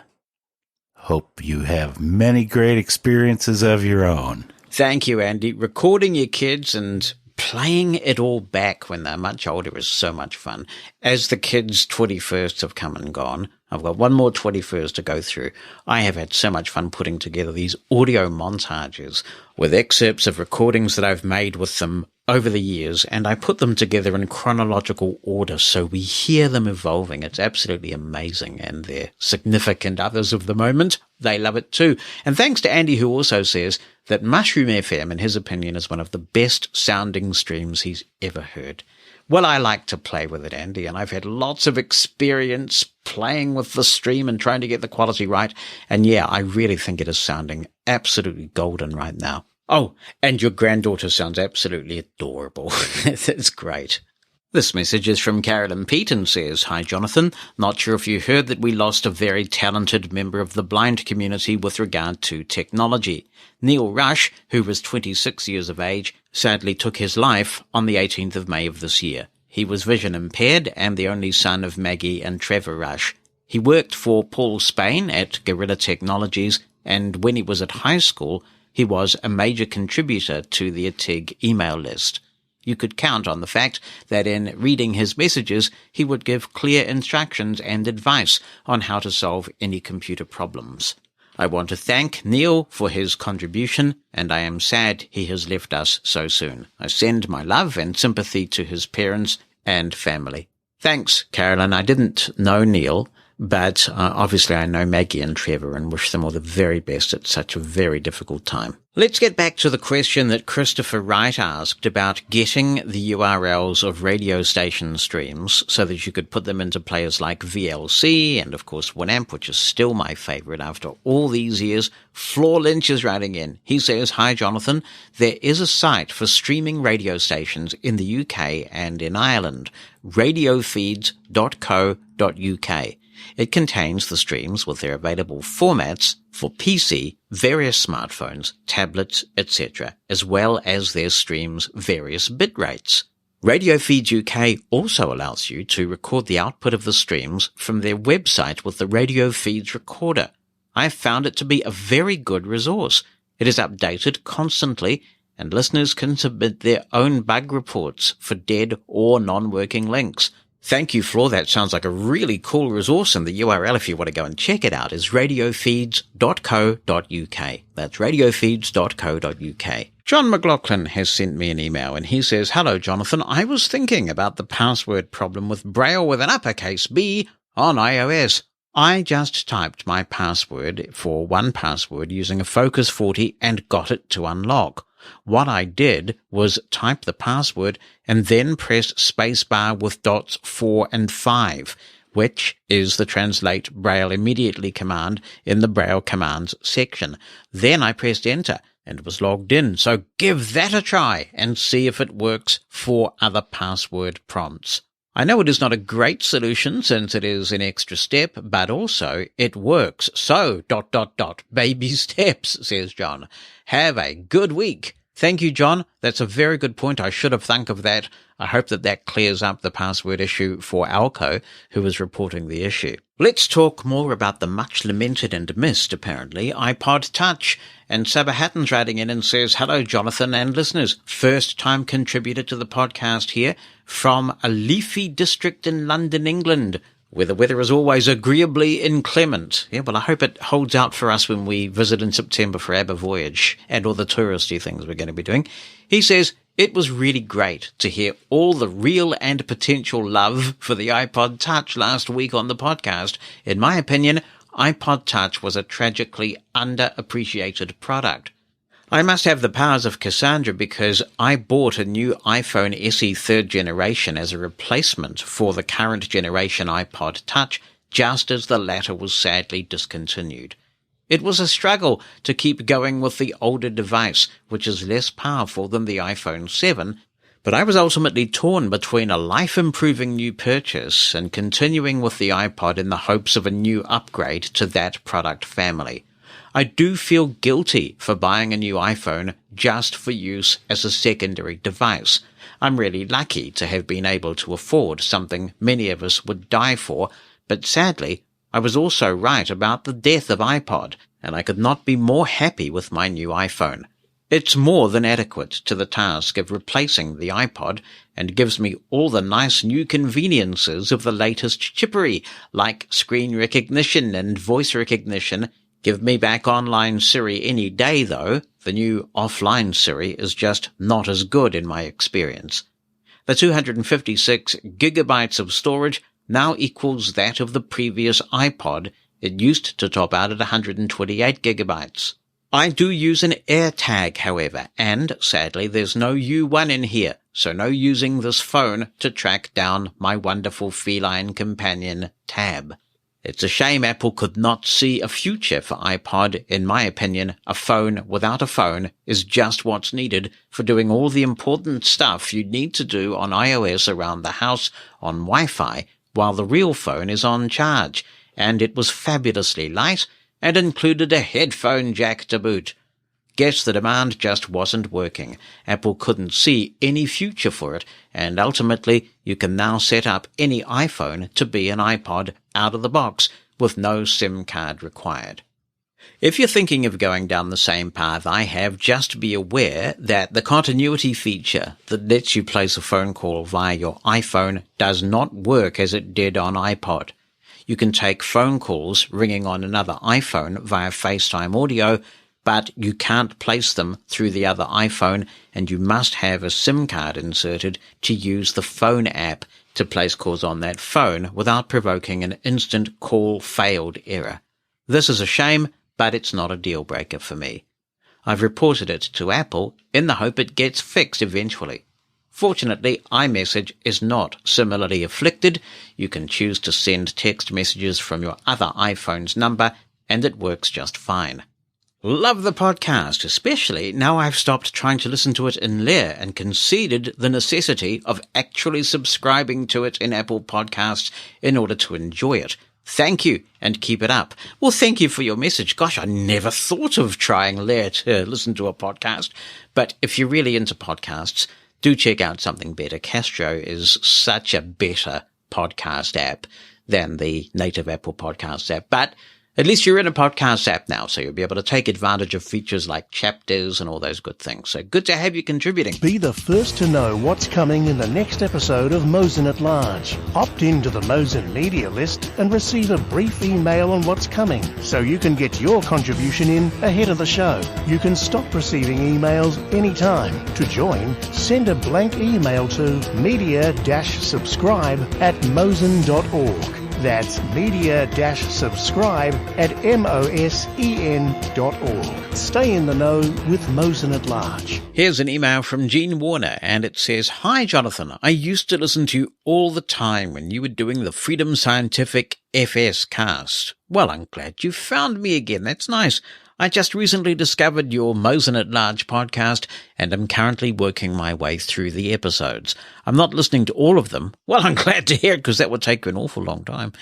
Speaker 5: Hope you have many great experiences of your own.
Speaker 1: Thank you, Andy. Recording your kids and playing it all back when they're much older is so much fun. As the kids' 21st have come and gone, I've got one more 21st to go through. I have had so much fun putting together these audio montages with excerpts of recordings that I've made with them over the years, and I put them together in chronological order so we hear them evolving. It's absolutely amazing, and they're significant others of the moment. They love it too. And thanks to Andy, who also says that Mushroom FM, in his opinion, is one of the best sounding streams he's ever heard. Well, I like to play with it, Andy, and I've had lots of experience playing with the stream and trying to get the quality right. And yeah, I really think it is sounding absolutely golden right now. Oh, and your granddaughter sounds absolutely adorable. It's great. This message is from Carolyn Pete and says, "Hi, Jonathan. Not sure if you heard that we lost a very talented member of the blind community with regard to technology. Neil Rush, who was 26 years of age, sadly took his life on the 18th of May of this year. He was vision impaired and the only son of Maggie and Trevor Rush. He worked for Paul Spain at Guerrilla Technologies, and when he was at high school, he was a major contributor to the ATIG email list. You could count on the fact that in reading his messages, he would give clear instructions and advice on how to solve any computer problems. I want to thank Neil for his contribution, and I am sad he has left us so soon. I send my love and sympathy to his parents and family." Thanks, Carolyn. I didn't know Neil, but obviously I know Maggie and Trevor and wish them all the very best at such a very difficult time. Let's get back to the question that Christopher Wright asked about getting the URLs of radio station streams so that you could put them into players like VLC and, of course, Winamp, which is still my favorite after all these years. Floor Lynch is writing in. He says, "Hi, Jonathan. There is a site for streaming radio stations in the UK and in Ireland, radiofeeds.co.uk. It contains the streams with their available formats for PC, various smartphones, tablets, etc., as well as their streams' various bit rates. Radio Feeds UK also allows you to record the output of the streams from their website with the Radio Feeds recorder. I have found it to be a very good resource. It is updated constantly, and listeners can submit their own bug reports for dead or non-working links. Thank you, Floor. That sounds like a really cool resource, and the URL, if you want to go and check it out, is radiofeeds.co.uk. That's radiofeeds.co.uk. John McLaughlin has sent me an email, and he says, "Hello, Jonathan. I was thinking about the password problem with Braille with an uppercase B on iOS. I just typed my password for 1Password using a Focus 40 and got it to unlock. What I did was type the password and then press spacebar with dots 4 and 5, which is the Translate Braille Immediately command in the Braille Commands section. Then I pressed enter and was logged in. So give that a try and see if it works for other password prompts. I know it is not a great solution since it is an extra step, but also it works. So, ... baby steps, says John. Have a good week." Thank you, John. That's a very good point. I should have thunk of that. I hope that clears up the password issue for Alco, who is reporting the issue. Let's talk more about the much lamented and missed, apparently, iPod Touch. And Sabahatton's writing in and says, "Hello, Jonathan and listeners. First-time contributor to the podcast here from a leafy district in London, England, where the weather is always agreeably inclement." Yeah, well, I hope it holds out for us when we visit in September for Aber Voyage and all the touristy things we're going to be doing. He says, "It was really great to hear all the real and potential love for the iPod Touch last week on the podcast. In my opinion, iPod Touch was a tragically underappreciated product. I must have the powers of Cassandra because I bought a new iPhone SE 3rd generation as a replacement for the current generation iPod Touch just as the latter was sadly discontinued. It was a struggle to keep going with the older device, which is less powerful than the iPhone 7, but I was ultimately torn between a life-improving new purchase and continuing with the iPod in the hopes of a new upgrade to that product family. I do feel guilty for buying a new iPhone just for use as a secondary device. I'm really lucky to have been able to afford something many of us would die for, but sadly, I was also right about the death of iPod, and I could not be more happy with my new iPhone. It's more than adequate to the task of replacing the iPod and gives me all the nice new conveniences of the latest chippery, like screen recognition and voice recognition. Give me back online Siri any day, though. The new offline Siri is just not as good in my experience. The 256 gigabytes of storage now equals that of the previous iPod. It used to top out at 128 gigabytes. I do use an AirTag, however, and sadly there's no U1 in here, so no using this phone to track down my wonderful feline companion, Tab. It's a shame Apple could not see a future for iPod. In my opinion, a phone without a phone is just what's needed for doing all the important stuff you need to do on iOS around the house on Wi-Fi, while the real phone is on charge. And it was fabulously light and included a headphone jack to boot. Guess the demand just wasn't working. Apple couldn't see any future for it, and ultimately you can now set up any iPhone to be an iPod out of the box with no SIM card required. If you're thinking of going down the same path I have, just be aware that the continuity feature that lets you place a phone call via your iPhone does not work as it did on iPod. You can take phone calls ringing on another iPhone via FaceTime audio, but you can't place them through the other iPhone, and you must have a SIM card inserted to use the phone app to place calls on that phone without provoking an instant call failed error. This is a shame, but it's not a deal breaker for me. I've reported it to Apple in the hope it gets fixed eventually. Fortunately, iMessage is not similarly afflicted. You can choose to send text messages from your other iPhone's number, and it works just fine. Love the podcast, especially now I've stopped trying to listen to it in Lear and conceded the necessity of actually subscribing to it in Apple Podcasts in order to enjoy it. Thank you, and keep it up. Well, thank you for your message. Gosh, I never thought of trying Lear to listen to a podcast. But if you're really into podcasts, do check out something better. Castro is such a better podcast app than the native Apple Podcasts app. But at least you're in a podcast app now, so you'll be able to take advantage of features like chapters and all those good things. So good to have you contributing.
Speaker 3: Be the first to know what's coming in the next episode of Mosen at Large. Opt into the Mosen media list and receive a brief email on what's coming, so you can get your contribution in ahead of the show. You can stop receiving emails anytime. To join, send a blank email to media-subscribe@mosen.org. That's media-subscribe@mosen.org. Stay in the know with Mosen at Large.
Speaker 1: Here's an email from Jean Warner, and it says, "Hi, Jonathan. I used to listen to you all the time when you were doing the Freedom Scientific FS cast. Well, I'm glad you found me again. That's nice. I just recently discovered your Mosen at Large podcast, and I'm currently working my way through the episodes. I'm not listening to all of them. Well, I'm glad to hear it, because that would take an awful long time,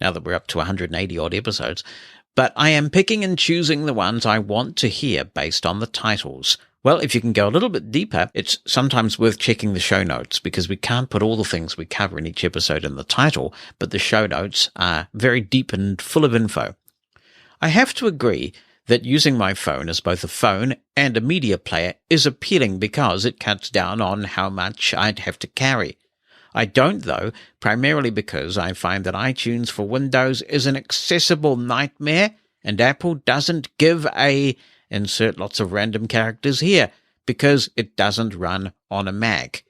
Speaker 1: now that we're up to 180-odd episodes. But I am picking and choosing the ones I want to hear based on the titles. Well, if you can go a little bit deeper, it's sometimes worth checking the show notes, because we can't put all the things we cover in each episode in the title, but the show notes are very deep and full of info. I have to agree that using my phone as both a phone and a media player is appealing because it cuts down on how much I'd have to carry. I don't, though, primarily because I find that iTunes for Windows is an accessible nightmare, and Apple doesn't give a insert lots of random characters here because it doesn't run on a Mac.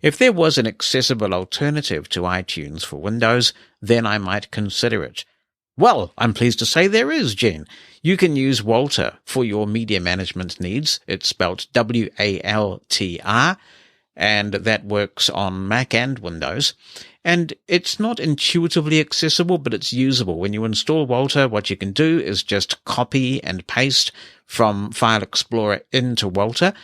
Speaker 1: If there was an accessible alternative to iTunes for Windows, then I might consider it. Well, I'm pleased to say there is, Jen. You can use Walter for your media management needs. It's spelled WALTR, and that works on Mac and Windows. And it's not intuitively accessible, but it's usable. When you install Walter, what you can do is just copy and paste from File Explorer into Walter,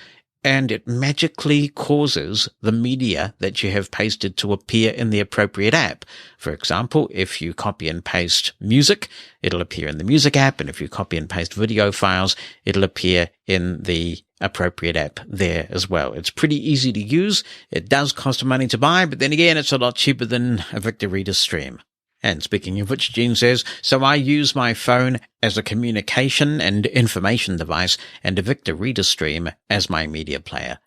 Speaker 1: and it magically causes the media that you have pasted to appear in the appropriate app. For example, if you copy and paste music, it'll appear in the music app, and if you copy and paste video files, it'll appear in the appropriate app there as well. It's pretty easy to use. It does cost money to buy, but then again, it's a lot cheaper than a Victor Reader Stream. And speaking of which, Jean says, so I use my phone as a communication and information device and a Victor Reader Stream as my media player.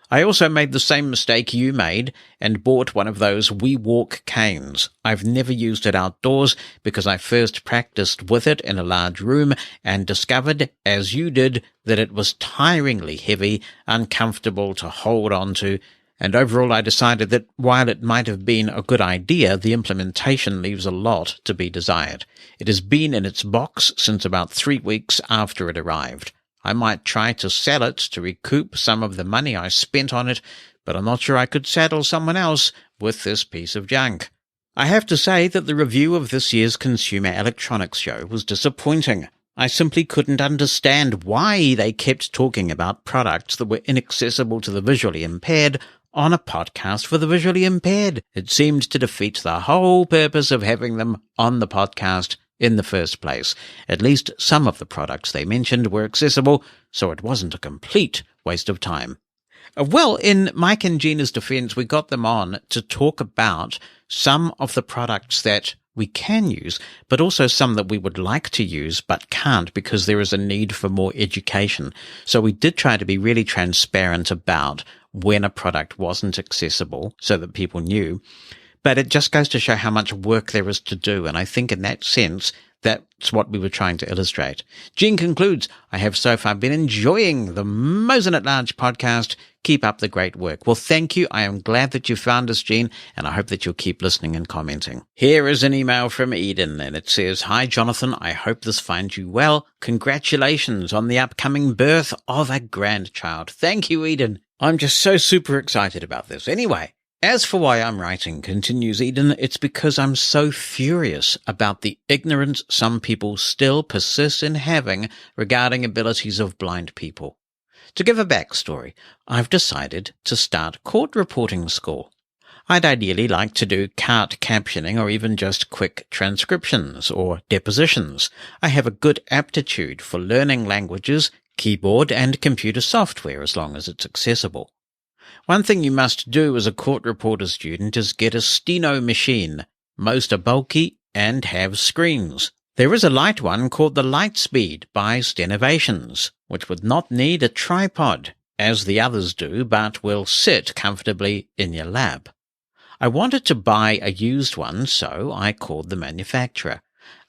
Speaker 1: I also made the same mistake you made and bought one of those WeWalk canes. I've never used it outdoors because I first practiced with it in a large room and discovered, as you did, that it was tiringly heavy, uncomfortable to hold on to, and overall I decided that while it might have been a good idea, the implementation leaves a lot to be desired. It has been in its box since about 3 weeks after it arrived. I might try to sell it to recoup some of the money I spent on it, but I'm not sure I could saddle someone else with this piece of junk. I have to say that the review of this year's Consumer Electronics Show was disappointing. I simply couldn't understand why they kept talking about products that were inaccessible to the visually impaired on a podcast for the visually impaired. It seemed to defeat the whole purpose of having them on the podcast in the first place. At least some of the products they mentioned were accessible, so it wasn't a complete waste of time. Well, in Mike and Gina's defense, we got them on to talk about some of the products that we can use, but also some that we would like to use but can't because there is a need for more education. So we did try to be really transparent about when a product wasn't accessible so that people knew. But it just goes to show how much work there is to do, and I think in that sense, that's what we were trying to illustrate. Jean concludes, I have so far been enjoying the Mosen At Large podcast. Keep up the great work. Well, thank you. I am glad that you found us, Jean, and I hope that you'll keep listening and commenting. Here is an email from Eden, and it says, Hi, Jonathan. I hope this finds you well. Congratulations on the upcoming birth of a grandchild. Thank you, Eden. I'm just so super excited about this. Anyway, as for why I'm writing, continues Eden, it's because I'm so furious about the ignorance some people still persist in having regarding abilities of blind people. To give a backstory, I've decided to start court reporting school. I'd ideally like to do cart captioning or even just quick transcriptions or depositions. I have a good aptitude for learning languages, keyboard and computer software as long as it's accessible. One thing you must do as a court reporter student is get a steno machine. Most are bulky and have screens. There is a light one called the Lightspeed by Stenovations, which would not need a tripod, as the others do, but will sit comfortably in your lap. I wanted to buy a used one, so I called the manufacturer.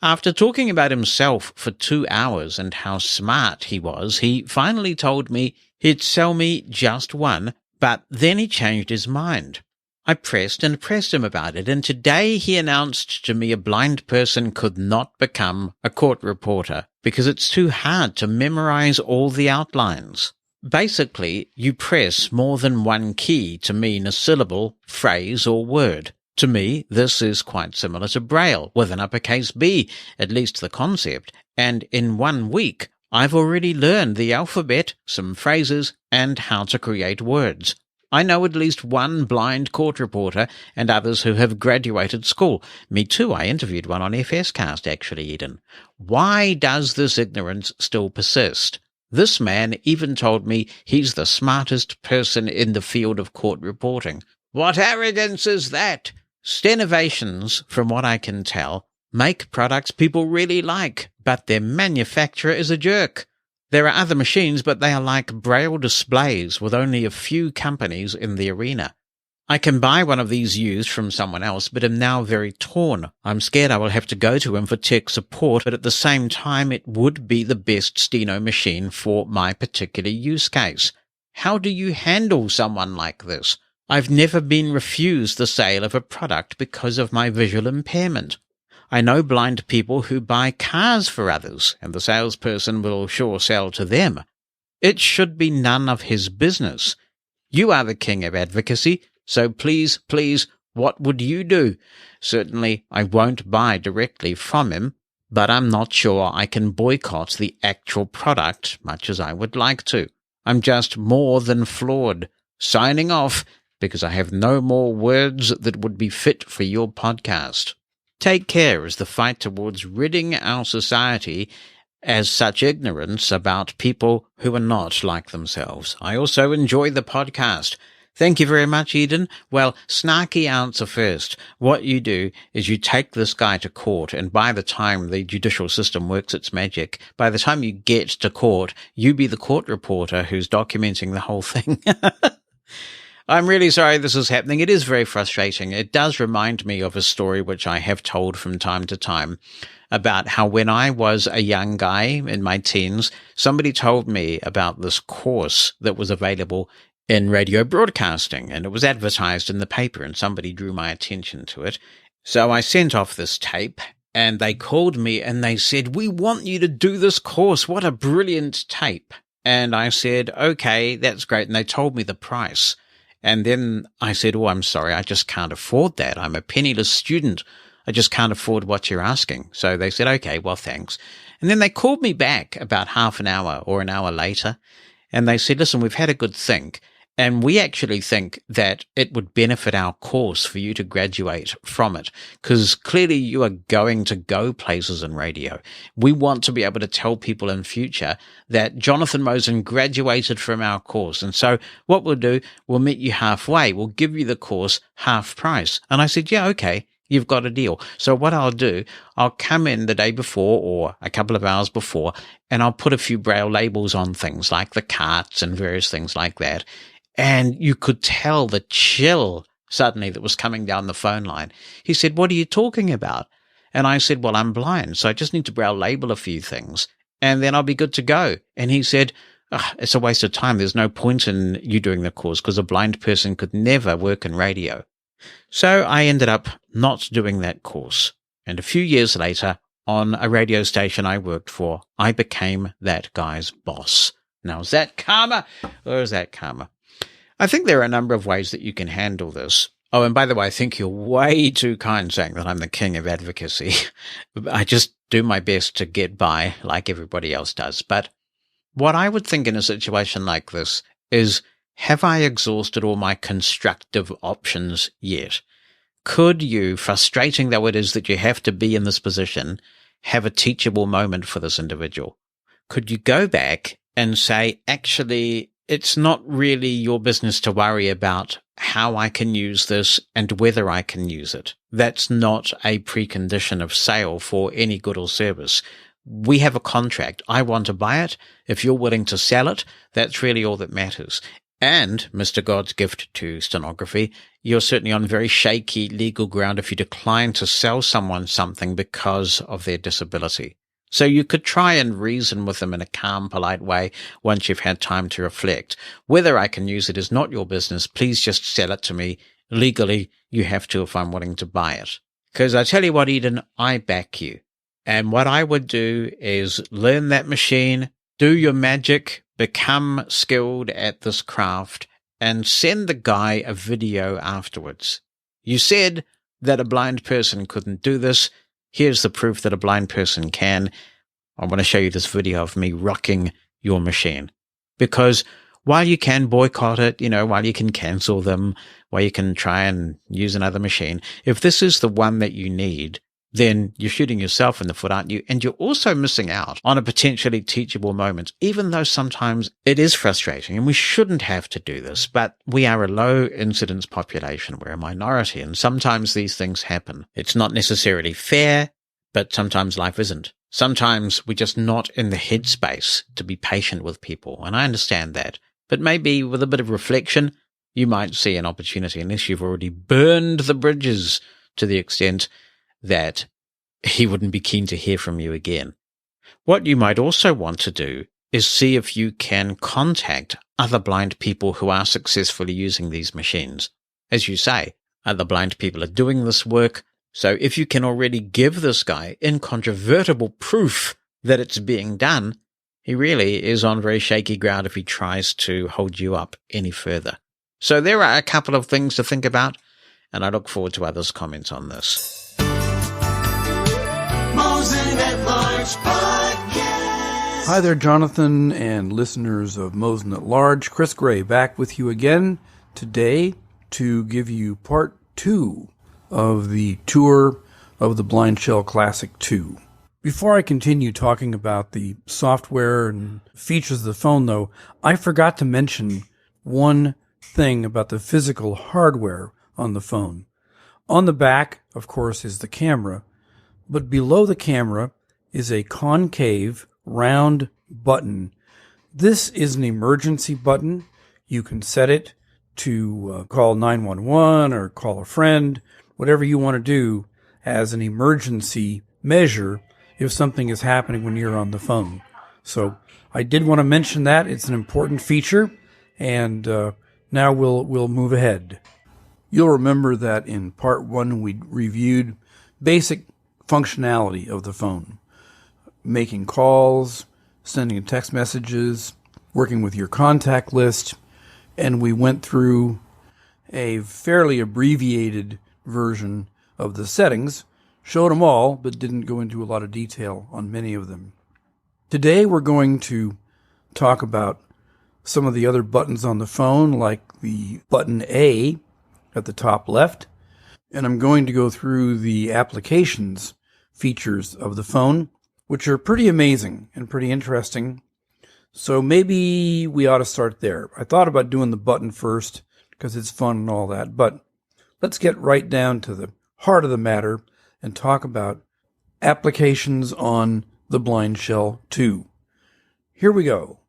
Speaker 1: After talking about himself for 2 hours and how smart he was, he finally told me he'd sell me just one, but then he changed his mind. I pressed and pressed him about it, and today he announced to me a blind person could not become a court reporter because it's too hard to memorize all the outlines. Basically, you press more than one key to mean a syllable, phrase, or word. To me, this is quite similar to Braille, with an uppercase B, at least the concept, and in 1 week, I've already learned the alphabet, some phrases, and how to create words. I know at least one blind court reporter and others who have graduated school. Me too, I interviewed one on FScast actually, Eden. Why does this ignorance still persist? This man even told me he's the smartest person in the field of court reporting. What arrogance is that? Stenovations, from what I can tell, make products people really like, but their manufacturer is a jerk. There are other machines, but they are like Braille displays with only a few companies in the arena. I can buy one of these used from someone else, but am now very torn. I'm scared I will have to go to him for tech support, but at the same time it would be the best steno machine for my particular use case. How do you handle someone like this? I've never been refused the sale of a product because of my visual impairment. I know blind people who buy cars for others, and the salesperson will sure sell to them. It should be none of his business. You are the king of advocacy, so please, what would you do? Certainly, I won't buy directly from him, but I'm not sure I can boycott the actual product much as I would like to. I'm just more than floored. Signing off, because I have no more words that would be fit for your podcast. Take care as the fight towards ridding our society as such ignorance about people who are not like themselves. I also enjoy the podcast. Thank you very much, Eden. Well, snarky answer first. What you do is you take this guy to court, and by the time the judicial system works its magic, by the time you get to court, you be the court reporter who's documenting the whole thing. I'm really sorry this is happening. It is very frustrating. It does remind me of a story which I have told from time to time about how when I was a young guy in my teens, somebody told me about this course that was available in radio broadcasting, and it was advertised in the paper, and somebody drew my attention to it. So I sent off this tape, and they called me and they said, "We want you to do this course. What a brilliant tape." And I said, "Okay, that's great." And they told me the price. And then I said, oh, I'm sorry, I just can't afford that. I'm a penniless student. I just can't afford what you're asking. So they said, okay, well, thanks. And then they called me back about half an hour or an hour later, and they said, listen, we've had a good think, and we actually think that it would benefit our course for you to graduate from it, because clearly you are going to go places in radio. We want to be able to tell people in future that Jonathan Mosen graduated from our course. And so what we'll do, we'll meet you halfway. We'll give you the course half price. And I said, yeah, okay. You've got a deal. So what I'll do, I'll come in the day before or a couple of hours before, and I'll put a few Braille labels on things like the carts and various things like that. And you could tell the chill suddenly that was coming down the phone line. He said, what are you talking about? And I said, well, I'm blind, so I just need to Braille label a few things, and then I'll be good to go. And he said, it's a waste of time. There's no point in you doing the course because a blind person could never work in radio. So I ended up not doing that course. And a few years later, on a radio station I worked for, I became that guy's boss. Now, is that karma or is that karma? I think there are a number of ways that you can handle this. Oh, and by the way, I think you're way too kind saying that I'm the king of advocacy. I just do my best to get by like everybody else does. But what I would think in a situation like this is, have I exhausted all my constructive options yet? Could you, frustrating though it is that you have to be in this position, have a teachable moment for this individual? Could you go back and say, actually, it's not really your business to worry about how I can use this and whether I can use it. That's not a precondition of sale for any good or service. We have a contract. I want to buy it. If you're willing to sell it, that's really all that matters. And, Mr. God's gift to stenography, you're certainly on very shaky legal ground if you decline to sell someone something because of their disability. So you could try and reason with them in a calm, polite way once you've had time to reflect. Whether I can use it is not your business. Please just sell it to me. Legally, you have to if I'm willing to buy it. Because I tell you what, Eden, I back you. And what I would do is learn that machine, do your magic, become skilled at this craft, and send the guy a video afterwards. You said that a blind person couldn't do this. Here's the proof that a blind person can. I want to show you this video of me rocking your machine. Because while you can boycott it, while you can cancel them, while you can try and use another machine, if this is the one that you need, then you're shooting yourself in the foot, aren't you? And you're also missing out on a potentially teachable moment, even though sometimes it is frustrating and we shouldn't have to do this. But we are a low incidence population. We're a minority, and sometimes these things happen. It's not necessarily fair, but sometimes life isn't. Sometimes we're just not in the headspace to be patient with people, and I understand that. But maybe with a bit of reflection, you might see an opportunity, unless you've already burned the bridges to the extent that he wouldn't be keen to hear from you again. What you might also want to do is see if you can contact other blind people who are successfully using these machines. As you say, other blind people are doing this work, so if you can already give this guy incontrovertible proof that it's being done, he really is on very shaky ground if he tries to hold you up any further. So there are a couple of things to think about, and I look forward to others' comments on this.
Speaker 2: Mosen at Large Podcast.
Speaker 8: Hi there, Jonathan and listeners of Mosen at Large. Chris Gray back with you again today to give you part 2 of the tour of the BlindShel Classic 2. Before I continue talking about the software and features of the phone, though, I forgot to mention one thing about the physical hardware on the phone. On the back, of course, is the camera, but below the camera is a concave, round button. This is an emergency button. You can set it to call 911 or call a friend, whatever you want to do as an emergency measure if something is happening when you're on the phone. So I did want to mention that. It's an important feature, and now we'll move ahead. You'll remember that in part 1 we reviewed basic functionality of the phone. Making calls, sending text messages, working with your contact list, and we went through a fairly abbreviated version of the settings, showed them all, but didn't go into a lot of detail on many of them. Today we're going to talk about some of the other buttons on the phone, like the button A at the top left, and I'm going to go through the applications features of the phone, which are pretty amazing and pretty interesting. So maybe we ought to start there. I thought about doing the button first because it's fun and all that, but let's get right down to the heart of the matter and talk about applications on the BlindShel 2. Here we go.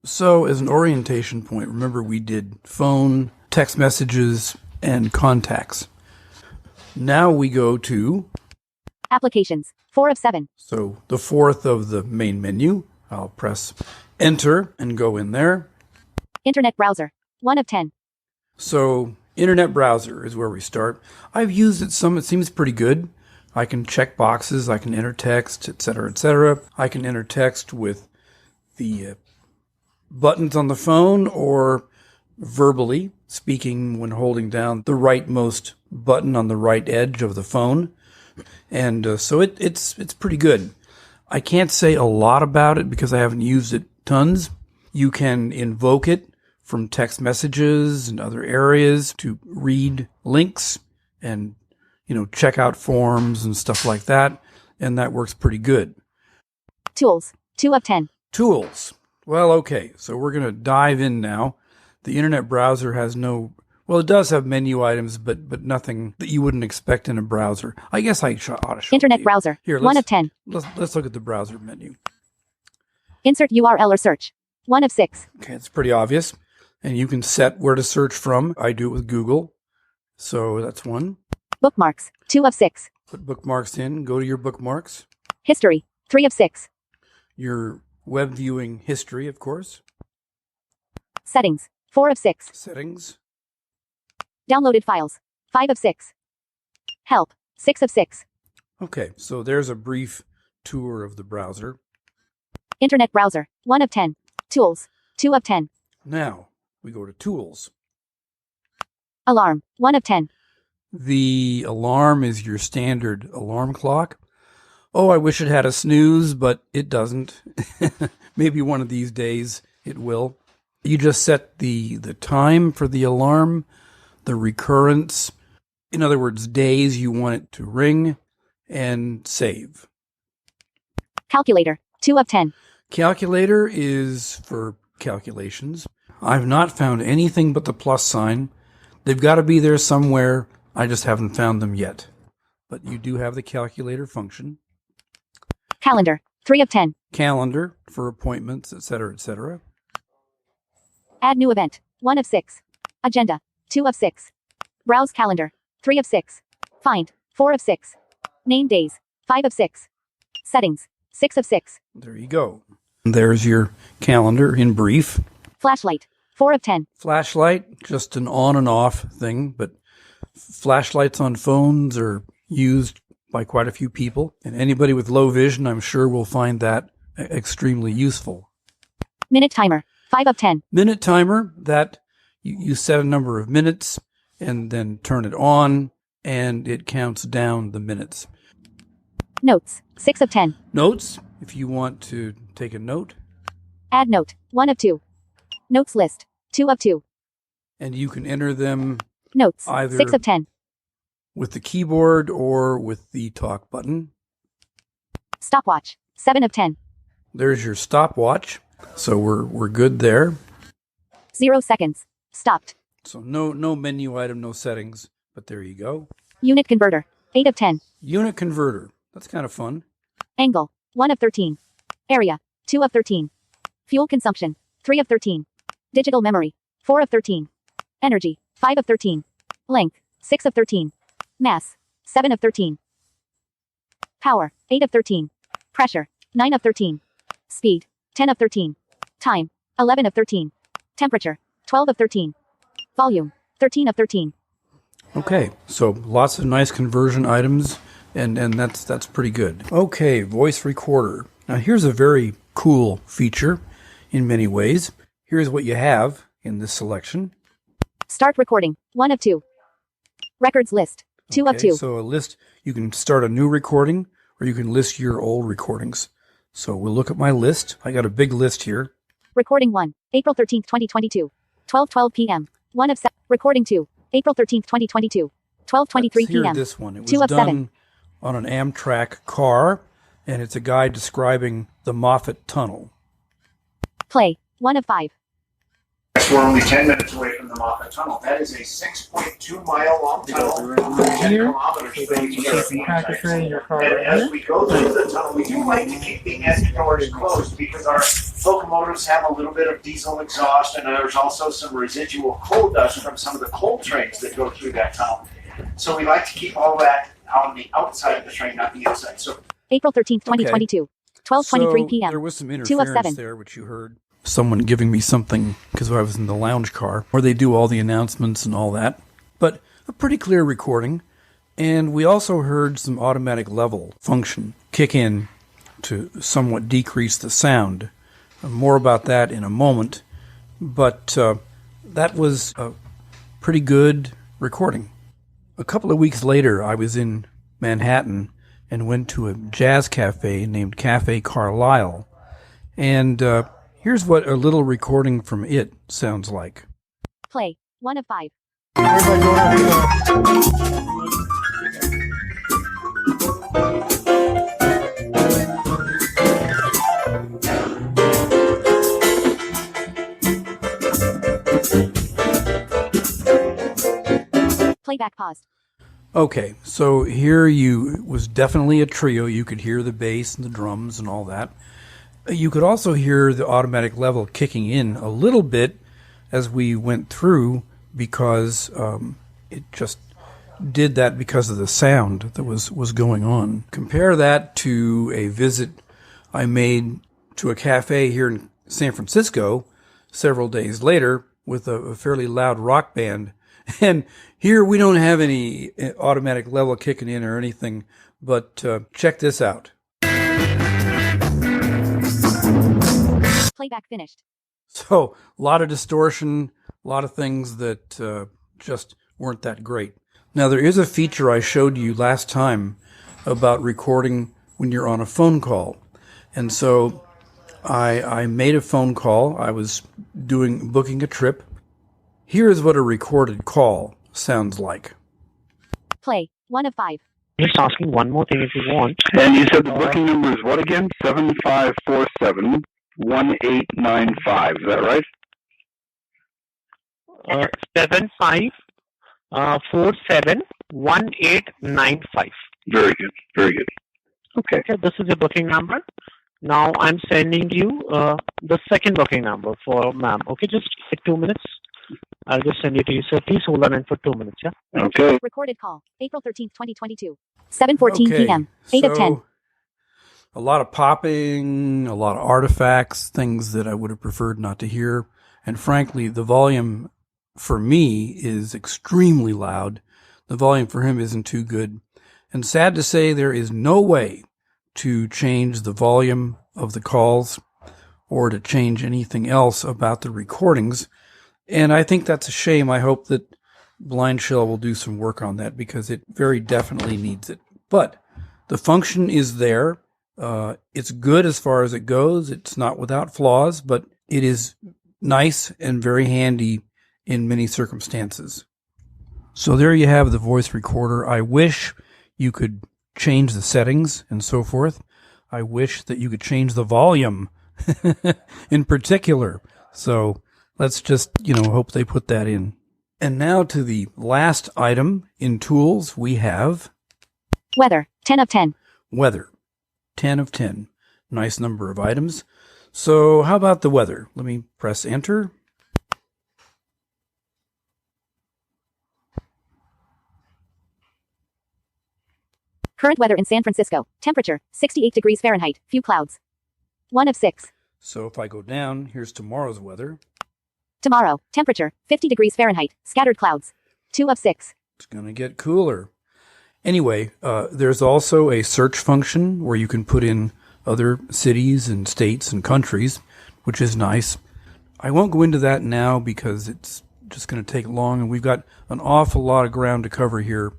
Speaker 8: So as an orientation point, remember we did phone, text messages, and contacts. Now we go to
Speaker 9: Applications, 4 of 7.
Speaker 8: So the fourth of the main menu. I'll press Enter and go in there.
Speaker 9: Internet browser, 1 of 10.
Speaker 8: So Internet browser is where we start. I've used it some. It seems pretty good. I can check boxes. I can enter text, etc., etc. I can enter text with the buttons on the phone or verbally speaking when holding down the rightmost button on the right edge of the phone. And so it's pretty good. I can't say a lot about it because I haven't used it tons. You can invoke it from text messages and other areas to read links and, check out forms and stuff like that. And that works pretty good.
Speaker 9: Tools, 2 of 10.
Speaker 8: Tools. Well, okay. So we're going to dive in now. The Internet browser has it does have menu items, but nothing that you wouldn't expect in a browser. I guess I ought to show
Speaker 9: Internet
Speaker 8: you.
Speaker 9: browser,
Speaker 8: Here,
Speaker 9: 1 of 10.
Speaker 8: Let's look at the browser menu.
Speaker 9: Insert URL or search, 1 of 6.
Speaker 8: Okay, it's pretty obvious. And you can set where to search from. I do it with Google. So that's 1.
Speaker 9: Bookmarks, 2 of 6.
Speaker 8: Put bookmarks in. Go to your bookmarks.
Speaker 9: History, 3 of 6.
Speaker 8: Your web viewing history, of course.
Speaker 9: Settings, 4 of 6.
Speaker 8: Settings.
Speaker 9: Downloaded files, 5 of 6. Help, 6 of 6.
Speaker 8: Okay, so there's a brief tour of the browser.
Speaker 9: Internet browser, 1 of 10. Tools, 2 of 10.
Speaker 8: Now, we go to Tools.
Speaker 9: Alarm, 1 of 10.
Speaker 8: The alarm is your standard alarm clock. Oh, I wish it had a snooze, but it doesn't. Maybe one of these days it will. You just set the time for the alarm, the recurrence, in other words, days you want it to ring, and save.
Speaker 9: Calculator, 2 of 10.
Speaker 8: Calculator is for calculations. I've not found anything but the plus sign. They've got to be there somewhere. I just haven't found them yet. But you do have the calculator function.
Speaker 9: Calendar, 3 of 10.
Speaker 8: Calendar for appointments, etc., etc.
Speaker 9: Add new event, 1 of 6. Agenda, 2 of 6. Browse calendar, 3 of 6. Find, 4 of 6. Name days, 5 of 6. Settings, 6 of 6.
Speaker 8: There you go. There's your calendar in brief.
Speaker 9: Flashlight, 4 of 10.
Speaker 8: Flashlight, just an on and off thing, but flashlights on phones are used by quite a few people, and anybody with low vision, I'm sure, will find that extremely useful.
Speaker 9: Minute timer, 5 of 10.
Speaker 8: Minute timer, that you set a number of minutes and then turn it on, and it counts down the minutes.
Speaker 9: Notes, 6 of 10.
Speaker 8: Notes, if you want to take a note.
Speaker 9: Add note, 1 of 2. Notes list, 2 of 2.
Speaker 8: And you can enter them
Speaker 9: Notes,
Speaker 8: either
Speaker 9: 6 of 10.
Speaker 8: with the keyboard or with the talk button.
Speaker 9: Stopwatch, 7 of 10.
Speaker 8: There's your stopwatch. So we're good there.
Speaker 9: 0 seconds. Stopped.
Speaker 8: So no menu item, no settings, but there you go.
Speaker 9: Unit converter, 8 of 10.
Speaker 8: Unit converter. That's kind of fun.
Speaker 9: Angle, 1 of 13. Area, 2 of 13. Fuel consumption, 3 of 13. Digital memory, 4 of 13. Energy, 5 of 13. Length, 6 of 13. Mass, 7 of 13. Power, 8 of 13. Pressure, 9 of 13. Speed, 10 of 13. Time, 11 of 13. Temperature, 12 of 13. Volume, 13 of 13.
Speaker 8: Okay, so lots of nice conversion items, and that's pretty good. Okay, voice recorder. Now here's a very cool feature in many ways. Here's what you have in this selection.
Speaker 9: Start recording. 1 of 2. Records list. 2 of 2.
Speaker 8: So a list, you can start a new recording or you can list your old recordings. So we'll look at my list. I got a big list here.
Speaker 9: Recording 1. April 13th, 2022. 12:12 p.m. 1 of 7. Recording 2. April 13th, 2022. 12:23
Speaker 8: Let's hear
Speaker 9: p.m.
Speaker 8: this one. It was
Speaker 9: 2 of
Speaker 8: done
Speaker 9: 7.
Speaker 8: on an Amtrak car, and it's a guy describing the Moffat Tunnel.
Speaker 9: Play. 1 of 5.
Speaker 10: We're only 10 minutes away from the Moffat Tunnel. That is a 6.2-mile long tunnel. 10 kilometers from each And as we go through the tunnel, we do like to keep the end doors closed because our locomotives have a little bit of diesel exhaust, and there's also some residual coal dust from some of the coal trains that go through that tunnel. So we like to keep all that on the outside of the train, not the inside. So
Speaker 9: April 13th, 2022. 12:23 p.m.
Speaker 8: There was some
Speaker 9: 2 of
Speaker 8: interference
Speaker 9: 7.
Speaker 8: there, which you heard. Someone giving me something because I was in the lounge car where they do all the announcements and all that. But a pretty clear recording. And we also heard some automatic level function kick in to somewhat decrease the sound. More about that in a moment. But that was a pretty good recording. A couple of weeks later, I was in Manhattan and went to a jazz cafe named Cafe Carlisle. And here's what a little recording from it sounds like.
Speaker 9: Play. 1 of 5. Playback paused.
Speaker 8: Okay, so here was definitely a trio. You could hear the bass and the drums and all that. You could also hear the automatic level kicking in a little bit as we went through because it just did that because of the sound that was going on. Compare that to a visit I made to a cafe here in San Francisco several days later with a fairly loud rock band. And here we don't have any automatic level kicking in or anything, but check this out.
Speaker 9: Playback finished.
Speaker 8: So a lot of distortion, a lot of things that just weren't that great. Now there is a feature I showed you last time about recording when you're on a phone call. And so I made a phone call. I was booking a trip. Here's what a recorded call sounds like.
Speaker 9: Play. 1 of 5.
Speaker 11: Just asking one more thing if you want.
Speaker 12: And you said the booking number is what again? 7547-1895. Is that right?
Speaker 11: 7547-1895.
Speaker 12: Very good. Very good. Okay.
Speaker 11: This is your booking number. Now I'm sending you the second booking number for ma'am. Okay, just 2 minutes. I'll just send it to you. So please hold on for 2 minutes, yeah?
Speaker 12: Okay.
Speaker 9: Recorded call. April 13th, 2022. 7:14 p.m. 8 of 10.
Speaker 8: A lot of popping, a lot of artifacts, things that I would have preferred not to hear. And frankly, the volume for me is extremely loud. The volume for him isn't too good. And sad to say, there is no way to change the volume of the calls or to change anything else about the recordings. And I think that's a shame. I hope that BlindShel will do some work on that because it very definitely needs it. But the function is there. It's good as far as it goes. It's not without flaws, but it is nice and very handy in many circumstances. So there you have the voice recorder. I wish you could change the settings and so forth. I wish that you could change the volume in particular. So let's just, hope they put that in. And now to the last item in tools we have.
Speaker 9: Weather. 10 of 10.
Speaker 8: Weather. 10 of 10. Nice number of items. So how about the weather? Let me press enter.
Speaker 9: Current weather in San Francisco. Temperature, 68 degrees Fahrenheit. Few clouds. 1 of 6.
Speaker 8: So if I go down, here's tomorrow's weather.
Speaker 9: Tomorrow. Temperature, 50 degrees Fahrenheit. Scattered clouds. 2 of 6.
Speaker 8: It's going to get cooler. Anyway, there's also a search function where you can put in other cities and states and countries, which is nice. I won't go into that now because it's just going to take long, and we've got an awful lot of ground to cover here,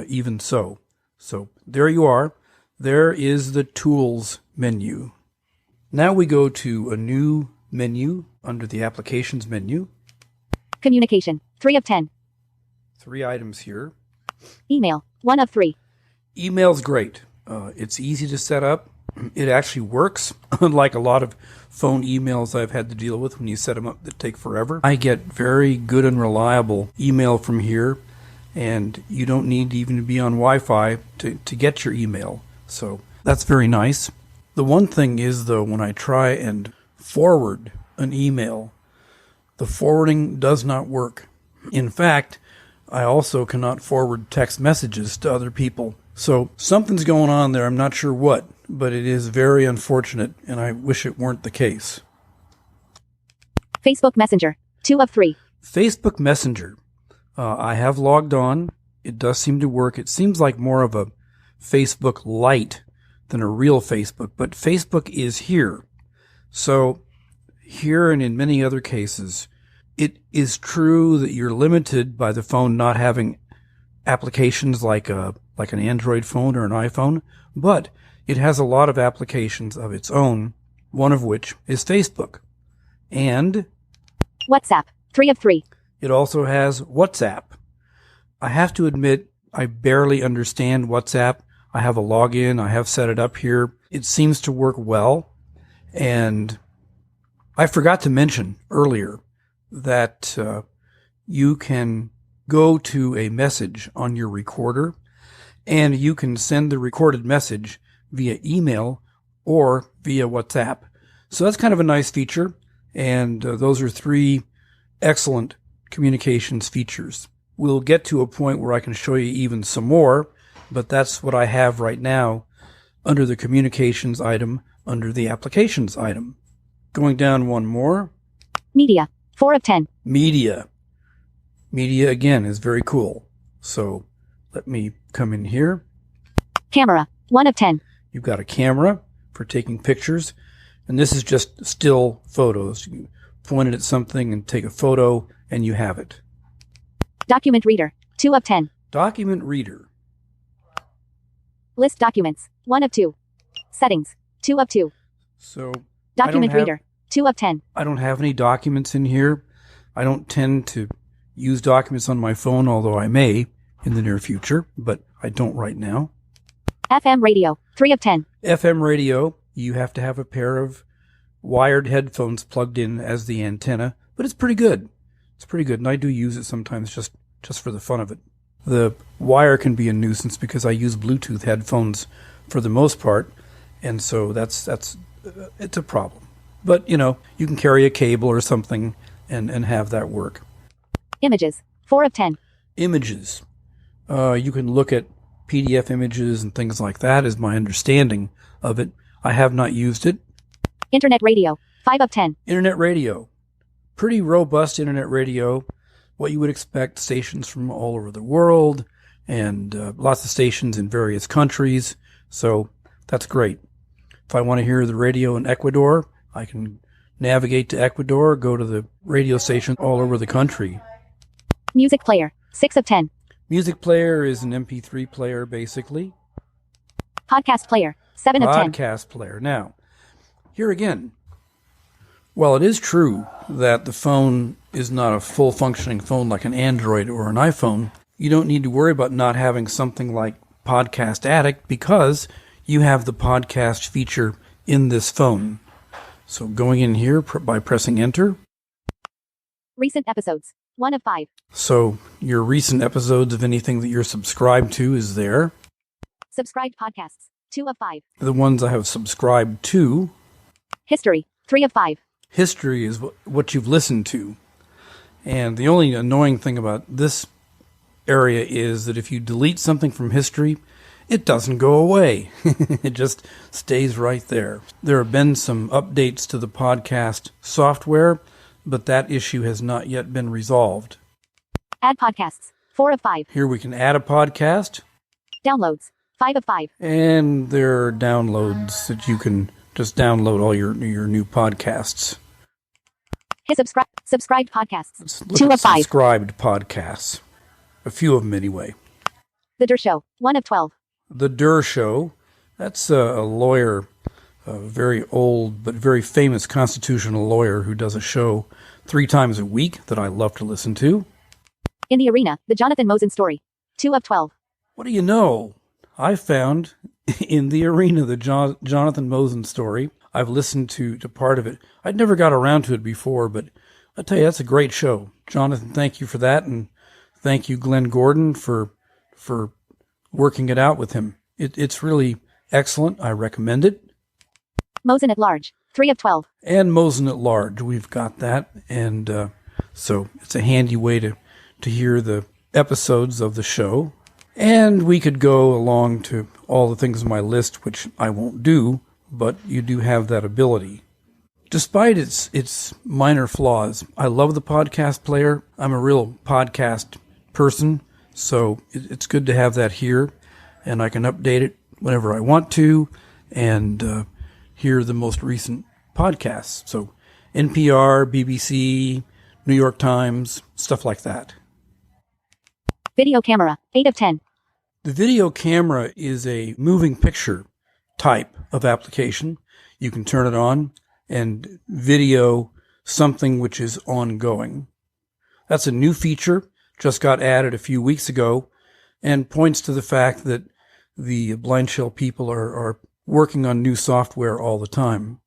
Speaker 8: even so. So there you are. There is the Tools menu. Now we go to a new menu under the Applications menu.
Speaker 9: Communication, 3 of 10.
Speaker 8: 3 items here.
Speaker 9: Email, 1 of 3.
Speaker 8: Email's great. It's easy to set up. It actually works, unlike a lot of phone emails I've had to deal with when you set them up that take forever. I get very good and reliable email from here, and you don't need even to be on Wi-Fi to get your email. So that's very nice. The one thing is, though, when I try and forward an email, the forwarding does not work. In fact, I also cannot forward text messages to other people. So something's going on there. I'm not sure what, but it is very unfortunate, and I wish it weren't the case.
Speaker 9: Facebook Messenger, 2 of 3.
Speaker 8: Facebook Messenger. I have logged on. It does seem to work. It seems like more of a Facebook Lite than a real Facebook, but Facebook is here. So here and in many other cases, it is true that you're limited by the phone not having applications like an Android phone or an iPhone, but it has a lot of applications of its own, one of which is Facebook. And
Speaker 9: WhatsApp, 3 of 3.
Speaker 8: It also has WhatsApp. I have to admit, I barely understand WhatsApp. I have a login. I have set it up here. It seems to work well. And I forgot to mention earlier that you can go to a message on your recorder, and you can send the recorded message via email or via WhatsApp. So that's kind of a nice feature, and those are 3 excellent communications features. We'll get to a point where I can show you even some more, but that's what I have right now under the communications item, under the applications item. Going down one more.
Speaker 9: Media, 4 of 10.
Speaker 8: Media. Media, again, is very cool. So let me come in here.
Speaker 9: Camera, 1 of 10.
Speaker 8: You've got a camera for taking pictures, and this is just still photos. You point it at something and take a photo, and you have it.
Speaker 9: Document reader, 2 of 10.
Speaker 8: Document reader.
Speaker 9: List documents, 1 of 2. Settings, 2 of 2.
Speaker 8: So
Speaker 9: document reader, 2 of 10.
Speaker 8: I don't have any documents in here. I don't tend to use documents on my phone, although I may in the near future, but I don't right now.
Speaker 9: FM radio, 3 of 10.
Speaker 8: FM radio, you have to have a pair of wired headphones plugged in as the antenna, but it's pretty good. It's pretty good, and I do use it sometimes just for the fun of it. The wire can be a nuisance because I use Bluetooth headphones for the most part, and so it's a problem. But, you can carry a cable or something and have that work.
Speaker 9: Images, 4 of 10.
Speaker 8: Images. You can look at PDF images and things like that, is my understanding of it. I have not used it.
Speaker 9: Internet radio, 5 of 10.
Speaker 8: Internet radio. Pretty robust internet radio. What you would expect, stations from all over the world, and lots of stations in various countries. So that's great. If I want to hear the radio in Ecuador, I can navigate to Ecuador, go to the radio station all over the country.
Speaker 9: Music player, 6 of 10.
Speaker 8: Music player is an MP3 player, basically.
Speaker 9: Podcast player, 7 of 10.
Speaker 8: Podcast player. Now, here again, while it is true that the phone is not a full functioning phone like an Android or an iPhone, you don't need to worry about not having something like Podcast Addict because you have the podcast feature in this phone. So going in here by pressing enter.
Speaker 9: Recent episodes, 1 of 5.
Speaker 8: So your recent episodes of anything that you're subscribed to is there.
Speaker 9: Subscribed podcasts, 2 of 5.
Speaker 8: The ones I have subscribed to.
Speaker 9: History, 3 of 5.
Speaker 8: History is what you've listened to. And the only annoying thing about this area is that if you delete something from history, it doesn't go away. It just stays right there. There have been some updates to the podcast software, but that issue has not yet been resolved.
Speaker 9: Add podcasts, 4 of 5.
Speaker 8: Here we can add a podcast.
Speaker 9: Downloads, 5 of 5.
Speaker 8: And there are downloads that you can just download all your new podcasts.
Speaker 9: His subscribed podcasts.
Speaker 8: Let's look
Speaker 9: 2
Speaker 8: at
Speaker 9: of 5.
Speaker 8: subscribed podcasts. A few of them anyway.
Speaker 9: The Der Show. 1 of 12.
Speaker 8: The Der Show. That's a lawyer, a very old but very famous constitutional lawyer who does a show 3 times a week that I love to listen to.
Speaker 9: In the Arena. The Jonathan Mosen Story. 2 of 12.
Speaker 8: What do you know? I found in the Arena the Jonathan Mosen Story. I've listened to part of it. I'd never got around to it before, but I tell you, that's a great show. Jonathan, thank you for that, and thank you, Glenn Gordon, for working it out with him. It's really excellent. I recommend it.
Speaker 9: Mosen at Large. 3 of 12.
Speaker 8: And Mosen at Large. We've got that, and so it's a handy way to hear the episodes of the show. And we could go along to all the things on my list, which I won't do, but you do have that ability. Despite its minor flaws, I love the podcast player. I'm a real podcast person, so it's good to have that here, and I can update it whenever I want to, and hear the most recent podcasts. So NPR, BBC, New York Times, stuff like that.
Speaker 9: Video camera. 8 of 10.
Speaker 8: The video camera is a moving picture type of application. You can turn it on and video something which is ongoing. That's a new feature, just got added a few weeks ago, and points to the fact that the BlindShel people are working on new software all the time.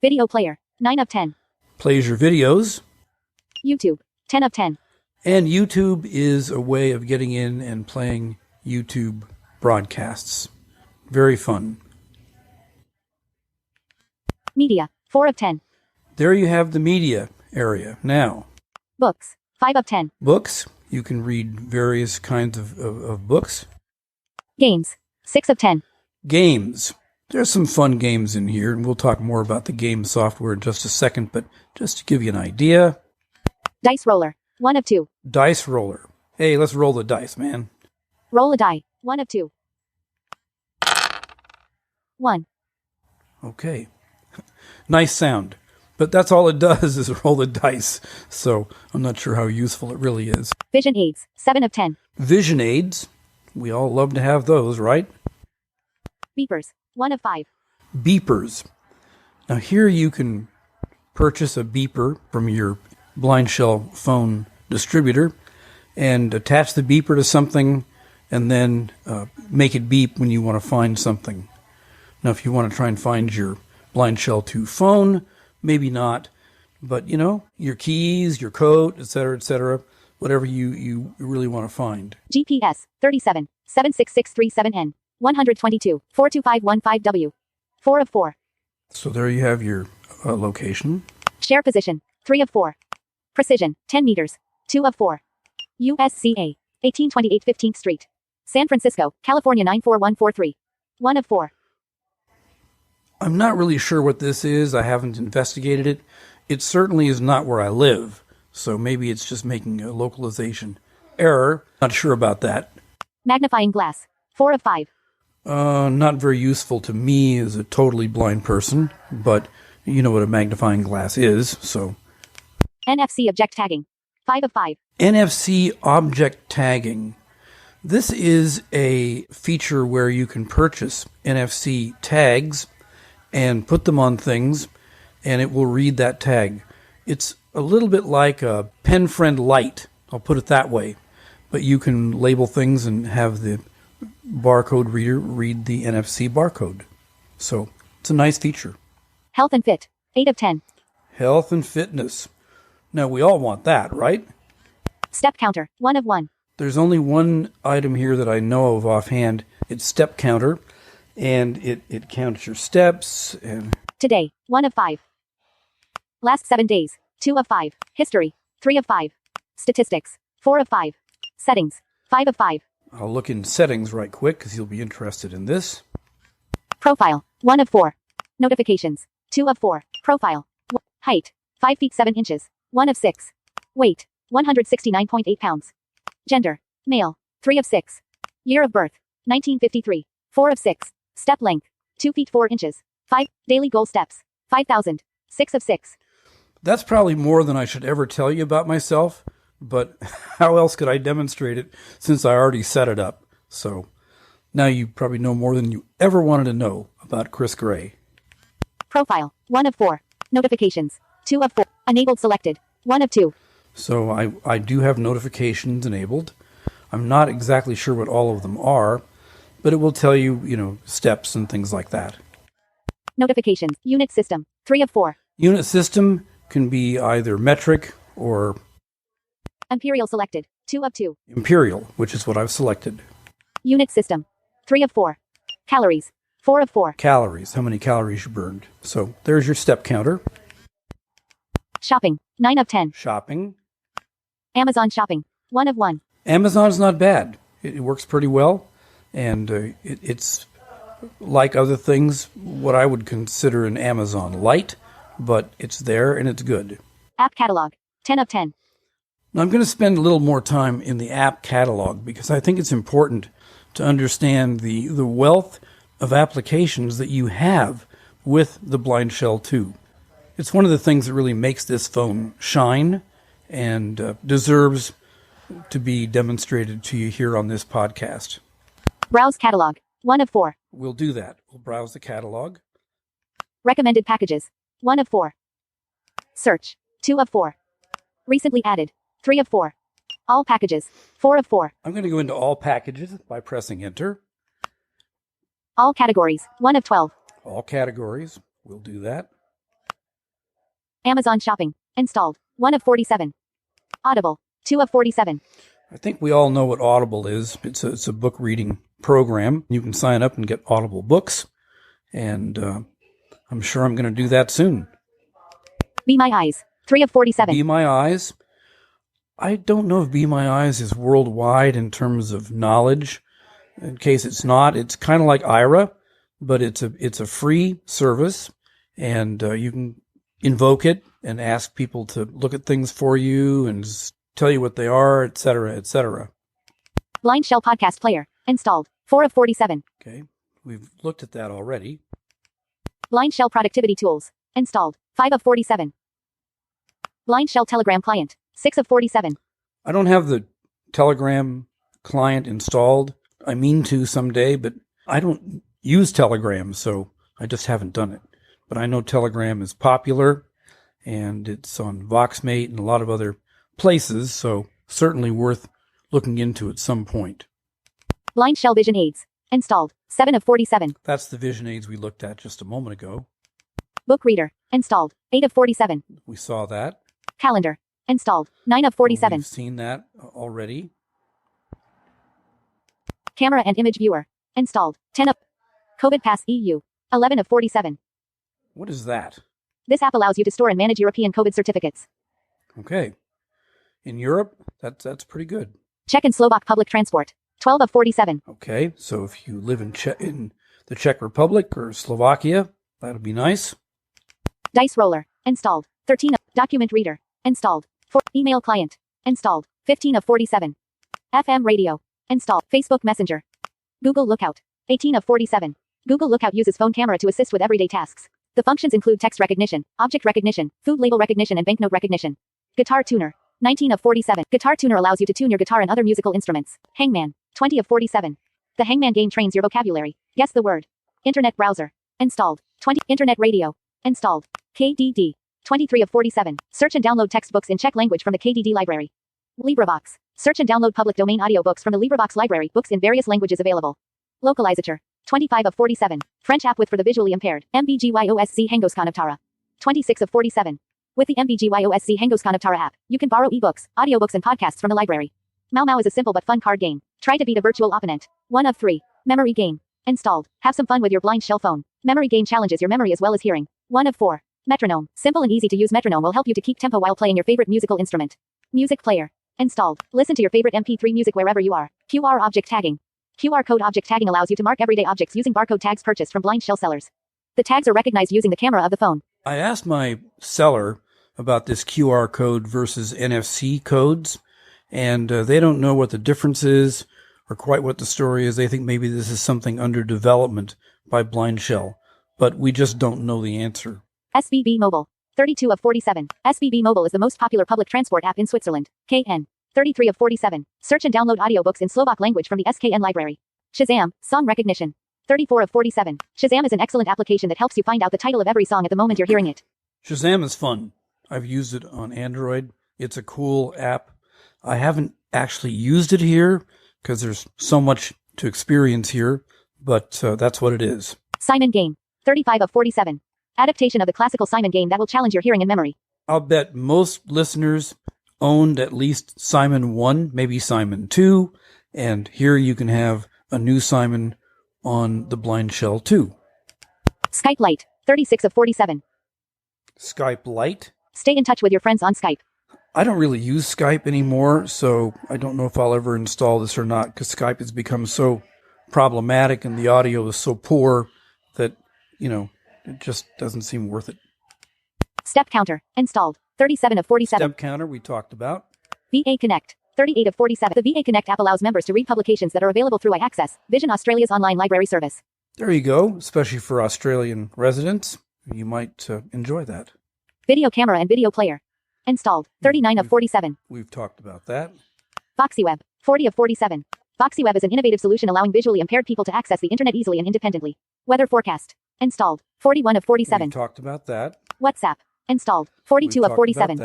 Speaker 9: Video player. 9 of 10.
Speaker 8: Plays your videos.
Speaker 9: YouTube. 10 of 10.
Speaker 8: And YouTube is a way of getting in and playing YouTube broadcasts. Very fun.
Speaker 9: Media. 4 of 10.
Speaker 8: There you have the media area. Now,
Speaker 9: Books. 5 of 10.
Speaker 8: books. You can read various kinds of books.
Speaker 9: Games. 6 of 10.
Speaker 8: Games. There's some fun games in here, and we'll talk more about the game software in just a second, but just to give you an idea.
Speaker 9: Dice roller. 1 of 2.
Speaker 8: Dice roller. Hey, let's roll the dice, man.
Speaker 9: Roll a die. 1 of 2. 1.
Speaker 8: Okay. Nice sound. But that's all it does is roll the dice. So I'm not sure how useful it really is.
Speaker 9: Vision aids. 7 of 10.
Speaker 8: Vision aids. We all love to have those, right?
Speaker 9: Beepers. 1 of 5.
Speaker 8: Beepers. Now here you can purchase a beeper from your BlindShel phone distributor and attach the beeper to something and then make it beep when you want to find something. Now if you want to try and find your BlindShel 2 phone, maybe not, but you know, your keys, your coat, etc., whatever you really want to find.
Speaker 9: GPS. 37. 76637N. 122. 42515W. 4 of 4.
Speaker 8: So there you have your location.
Speaker 9: Share position. 3 of 4. Precision. 10 meters. 2 of 4. USCA. 1828 15th Street. San Francisco, California 94143. 1 of 4.
Speaker 8: I'm not really sure what this is. I haven't investigated it. It certainly is not where I live, so maybe it's just making a localization error. Not sure about that.
Speaker 9: Magnifying glass. 4 of 5.
Speaker 8: Not very useful to me as a totally blind person, but you know what a magnifying glass is, so.
Speaker 9: NFC object tagging. 5 of 5.
Speaker 8: NFC object tagging. This is a feature where you can purchase NFC tags and put them on things, and it will read that tag. It's a little bit like a PenFriend Lite, I'll put it that way, but you can label things and have the barcode reader read the NFC barcode. So it's a nice feature.
Speaker 9: Health and fit. 8 of 10.
Speaker 8: Health and fitness. Now we all want that, right?
Speaker 9: Step counter. 1 of 1.
Speaker 8: There's only one item here that I know of offhand. It's step counter, and it counts your steps. And
Speaker 9: Today. 1 of 5. Last 7 days. 2 of 5. History. 3 of 5. Statistics. 4 of 5. Settings. 5 of 5.
Speaker 8: I'll look in settings right quick because you'll be interested in this.
Speaker 9: Profile. 1 of 4. Notifications. 2 of 4. Profile. Height. 5 feet 7 inches. 1 of 6. Weight. 169.8 pounds. Gender. Male. 3 of 6. Year of birth. 1953. 4 of 6. Step length. 2 feet 4 inches. 5. Daily goal steps. 5,000. 6 of 6.
Speaker 8: That's probably more than I should ever tell you about myself, but how else could I demonstrate it since I already set it up? So now you probably know more than you ever wanted to know about Chris Gray.
Speaker 9: Profile, 1 of 4. Notifications, 2 of 4. Enabled selected, 1 of 2.
Speaker 8: So I do have notifications enabled. I'm not exactly sure what all of them are, but it will tell you, steps and things like that.
Speaker 9: Notifications, unit system, 3 of 4.
Speaker 8: Unit system can be either metric or
Speaker 9: Imperial selected, 2 of 2.
Speaker 8: imperial, which is what I've selected.
Speaker 9: Unit system, 3 of 4. Calories, 4 of 4.
Speaker 8: Calories, how many calories you burned. So there's your step counter.
Speaker 9: Shopping, 9 of 10.
Speaker 8: Shopping.
Speaker 9: Amazon shopping, 1 of 1.
Speaker 8: Amazon's not bad. It works pretty well, and it's like other things, what I would consider an Amazon Lite, but it's there and it's good.
Speaker 9: App catalog, 10 of 10.
Speaker 8: Now, I'm going to spend a little more time in the app catalog because I think it's important to understand the wealth of applications that you have with the BlindShel 2. It's one of the things that really makes this phone shine and deserves to be demonstrated to you here on this podcast.
Speaker 9: Browse catalog, 1 of 4.
Speaker 8: We'll do that. We'll browse the catalog.
Speaker 9: Recommended packages, 1 of 4. Search, 2 of 4. Recently added, 3 of 4. All packages, 4 of 4.
Speaker 8: I'm going to go into all packages by pressing enter.
Speaker 9: All categories, 1 of 12.
Speaker 8: All categories. We'll do that.
Speaker 9: Amazon shopping, installed, 1 of 47. Audible, 2 of 47.
Speaker 8: I think we all know what Audible is. It's a book reading program. You can sign up and get Audible books, and I'm sure I'm going to do that soon.
Speaker 9: Be My Eyes, 3 of 47.
Speaker 8: Be My Eyes. I don't know if Be My Eyes is worldwide in terms of knowledge. In case it's not, it's kind of like Ira, but it's a free service, and you can invoke it and ask people to look at things for you and tell you what they are, etc., etc.
Speaker 9: BlindShel podcast player, installed, 4 of 47.
Speaker 8: Okay, we've looked at that already.
Speaker 9: BlindShel productivity tools, installed, 5 of 47. BlindShel Telegram client, 6 of 47.
Speaker 8: I don't have the Telegram client installed. I mean to someday, but I don't use Telegram, so I just haven't done it. But I know Telegram is popular, and it's on VoxMate and a lot of other places, so certainly worth looking into at some point.
Speaker 9: BlindShel Vision Aids, installed, 7 of 47.
Speaker 8: That's the Vision Aids we looked at just a moment ago.
Speaker 9: Book Reader, installed, 8 of 47.
Speaker 8: We saw that.
Speaker 9: Calendar, installed, 9 of 47.
Speaker 8: We've seen that already.
Speaker 9: Camera and Image Viewer, installed, 10 of. COVID Pass EU, 11 of 47.
Speaker 8: What is that?
Speaker 9: This app allows you to store and manage European COVID certificates.
Speaker 8: Okay. In Europe, that's pretty good.
Speaker 9: Czech and Slovak public transport, 12 of 47.
Speaker 8: Okay, so if you live in the Czech Republic or Slovakia, that'll be nice.
Speaker 9: Dice Roller, installed, 13 of. Document Reader, installed, 4. Email Client, installed, 15 of 47. FM Radio, installed. Facebook Messenger. Google Lookout, 18 of 47. Google Lookout uses phone camera to assist with everyday tasks. The functions include text recognition, object recognition, food label recognition, and banknote recognition. Guitar Tuner, 19 of 47. Guitar Tuner allows you to tune your guitar and other musical instruments. Hangman, 20 of 47. The Hangman game trains your vocabulary. Guess the word. Internet Browser, installed, 20. Internet Radio, installed. KDD, 23 of 47. Search and download textbooks in Czech language from the KDD library. LibriVox, search and download public domain audiobooks from the LibriVox library. Books in various languages available. Localizator, 25 of 47. French app with for the visually impaired. MBGYOSC Hangoskonavtara, 26 of 47. With the MBGYOSC Hangoskonavtara app, you can borrow ebooks, audiobooks, and podcasts from the library. Mau Mau is a simple but fun card game. Try to beat a virtual opponent. 1 of 3. Memory game, installed. Have some fun with your BlindShel phone. Memory game challenges your memory as well as hearing. 1 of 4. Metronome, simple and easy to use. Metronome will help you to keep tempo while playing your favorite musical instrument. Music player, installed. Listen to your favorite MP3 music wherever you are. QR object tagging. QR code object tagging allows you to mark everyday objects using barcode tags purchased from BlindShel sellers. The tags are recognized using the camera of the phone.
Speaker 8: I asked my seller about this QR code versus NFC codes, and they don't know what the difference is or quite what the story is. They think maybe this is something under development by BlindShel, but we just don't know the answer.
Speaker 9: SVB Mobile, 32 of 47. SBB Mobile is the most popular public transport app in Switzerland. KN. 33 of 47. Search and download audiobooks in Slovak language from the SKN library. Shazam, song recognition. 34 of 47. Shazam is an excellent application that helps you find out the title of every song at the moment you're hearing it.
Speaker 8: Shazam is fun. I've used it on Android. It's a cool app. I haven't actually used it here because there's so much to experience here, but that's what it is.
Speaker 9: Simon Game. 35 of 47. Adaptation of the classical Simon game that will challenge your hearing and memory.
Speaker 8: I'll bet most listeners owned at least Simon 1, maybe Simon 2, and here you can have a new Simon on the BlindShel 2.
Speaker 9: Skype Lite. 36 of 47.
Speaker 8: Skype Lite?
Speaker 9: Stay in touch with your friends on Skype.
Speaker 8: I don't really use Skype anymore, so I don't know if I'll ever install this or not, because Skype has become so problematic and the audio is so poor that, it just doesn't seem worth it.
Speaker 9: Step Counter. Installed. 37 of 47.
Speaker 8: Step Counter we talked about.
Speaker 9: VA Connect. 38 of 47. The VA Connect app allows members to read publications that are available through iAccess, Vision Australia's online library service.
Speaker 8: There you go, especially for Australian residents. You might enjoy that.
Speaker 9: Video Camera and Video Player. Installed. 39 of 47.
Speaker 8: We've talked about that.
Speaker 9: VoxyWeb. 40 of 47. VoxyWeb is an innovative solution allowing visually impaired people to access the internet easily and independently. Weather Forecast. Installed. 41 of 47.
Speaker 8: We've talked about that.
Speaker 9: WhatsApp. Installed. 42 of 47.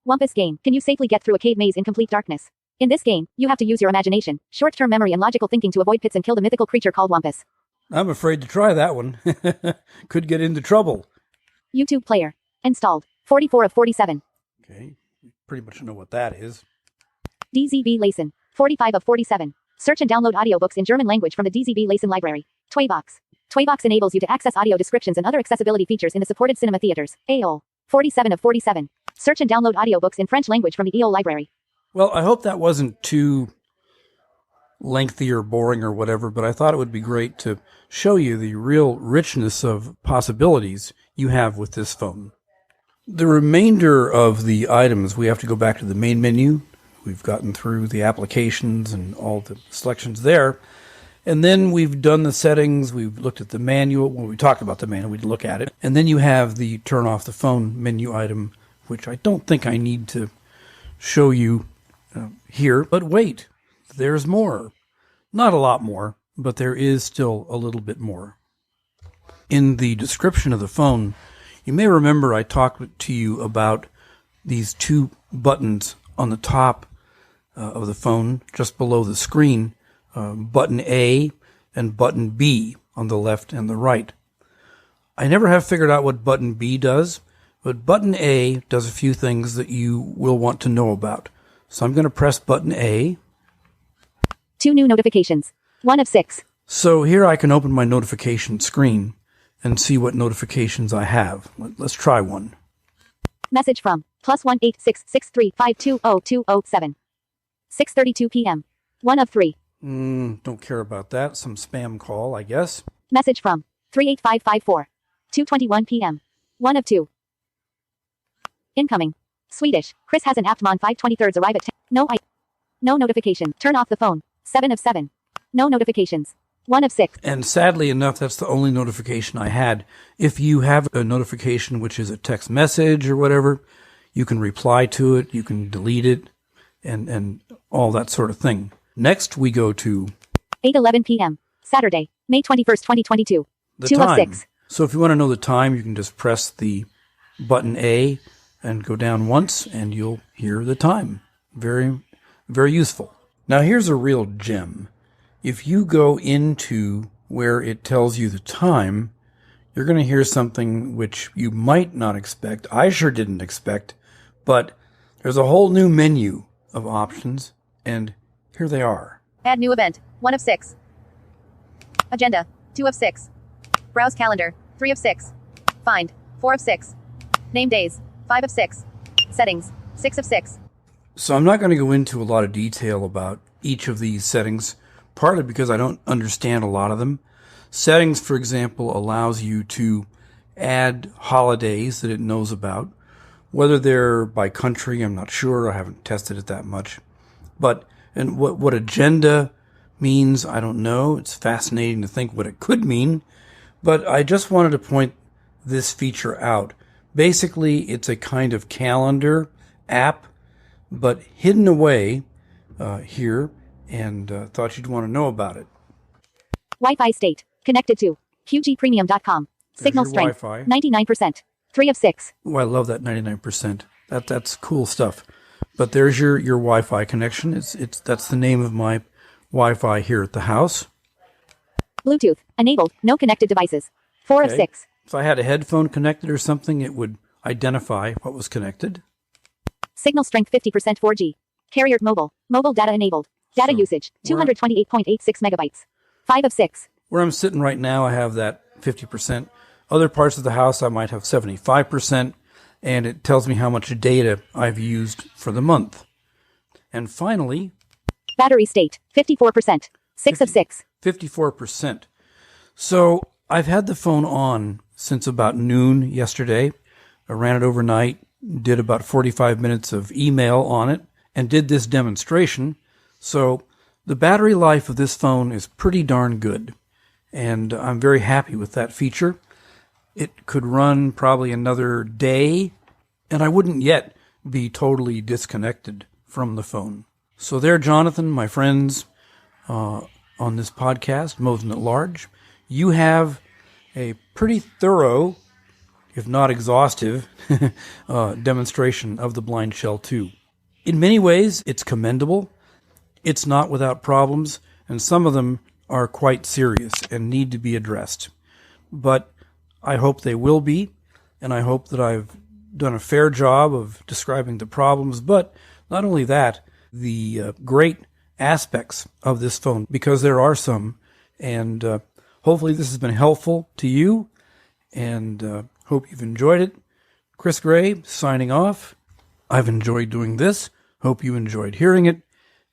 Speaker 9: Wumpus Game. Can you safely get through a cave maze in complete darkness? In this game, you have to use your imagination, short-term memory and logical thinking to avoid pits and kill the mythical creature called Wumpus.
Speaker 8: I'm afraid to try that one. Could get into trouble.
Speaker 9: YouTube Player. Installed. 44 of 47.
Speaker 8: Okay. You pretty much know what that is.
Speaker 9: DZB Lesen. 45 of 47. Search and download audiobooks in German language from the DZB Lesen library. Toybox. Toybox enables you to access audio descriptions and other accessibility features in the supported cinema theaters. AOL. 47 of 47. Search and download audiobooks in French language from the EOL library.
Speaker 8: Well, I hope that wasn't too lengthy or boring or whatever, but I thought it would be great to show you the real richness of possibilities you have with this phone. The remainder of the items, we have to go back to the main menu. We've gotten through the applications and all the selections there. And then we've done the settings, we've looked at the manual. When we talked about the manual, we didn't look at it. And then you have the turn off the phone menu item, which I don't think I need to show you here. But wait, there's more. Not a lot more, but there is still a little bit more. In the description of the phone, you may remember I talked to you about these two buttons on the top of the phone, just below the screen. Button A and button B on the left and the right. I never have figured out what button B does, but button A does a few things that you will want to know about. So I'm going to press button A.
Speaker 9: 2 new notifications. 1 of 6.
Speaker 8: So here I can open my notification screen and see what notifications I have. Let's try one.
Speaker 9: Message from +1 86635200207. 6:32 p.m. 1 of 3.
Speaker 8: Don't care about that. Some spam call, I guess.
Speaker 9: Message from 38554. 2:21 p.m. 1 of 2. Incoming. Swedish. Chris has an Aptman 523 arrive at 10. No notification. Turn off the phone. 7 of 7. No notifications. 1 of 6.
Speaker 8: And sadly enough, that's the only notification I had. If you have a notification which is a text message or whatever, you can reply to it, you can delete it, and all that sort of thing. Next, we go to
Speaker 9: 8:11 p.m. Saturday, May 21st, 2022.
Speaker 8: the
Speaker 9: 2
Speaker 8: time.
Speaker 9: of 6.
Speaker 8: So if you want to know the time, you can just press the button A and go down once, and you'll hear the time. Very, very useful. Now, here's a real gem. If you go into where it tells you the time, you're going to hear something which you might not expect. I sure didn't expect, but there's a whole new menu of options, and here they are.
Speaker 9: Add new event. 1 of 6. Agenda. 2 of 6. Browse calendar. 3 of 6. Find. 4 of 6. Name days. 5 of 6. Settings. 6 of 6.
Speaker 8: So I'm not going to go into a lot of detail about each of these settings, partly because I don't understand a lot of them. Settings, for example, allows you to add holidays that it knows about. Whether they're by country, I'm not sure. I haven't tested it that much. And what agenda means, I don't know. It's fascinating to think what it could mean. But I just wanted to point this feature out Basically, it's a kind of calendar app, but hidden away here, and thought you'd want to know about it.
Speaker 9: Wi-Fi state. Connected to QGPremium.com. Signal strength.
Speaker 8: Wi-Fi.
Speaker 9: 99%. 3 of 6.
Speaker 8: Oh, I love that 99%. That's cool stuff. But there's your Wi-Fi connection. That's the name of my Wi-Fi here at the house.
Speaker 9: Bluetooth. Enabled. No connected devices. 4 of 6.
Speaker 8: If I had a headphone connected or something, it would identify what was connected.
Speaker 9: Signal strength 50% 4G. Carrier mobile. Mobile data enabled. Data usage 228.86 megabytes. 5 of 6.
Speaker 8: Where I'm sitting right now, I have that 50%. Other parts of the house, I might have 75%, and it tells me how much data I've used for the month. And finally,
Speaker 9: battery state 54%. 6 of 6.
Speaker 8: 54%. So I've had the phone on since about noon yesterday. I ran it overnight, did about 45 minutes of email on it, and did this demonstration. So the battery life of this phone is pretty darn good, and I'm very happy with that feature. It could run probably another day, and I wouldn't yet be totally disconnected from the phone. So there, Jonathan, my friends, on this podcast, Mosen at Large, you have a pretty thorough, if not exhaustive, demonstration of the BlindShel 2. In many ways, it's commendable. It's not without problems, and some of them are quite serious and need to be addressed. But I hope they will be, and I hope that I've done a fair job of describing the problems, but not only that, the great aspects of this phone, because there are some, and hopefully this has been helpful to you, and hope you've enjoyed it. Chris Gray, signing off. I've enjoyed doing this. Hope you enjoyed hearing it,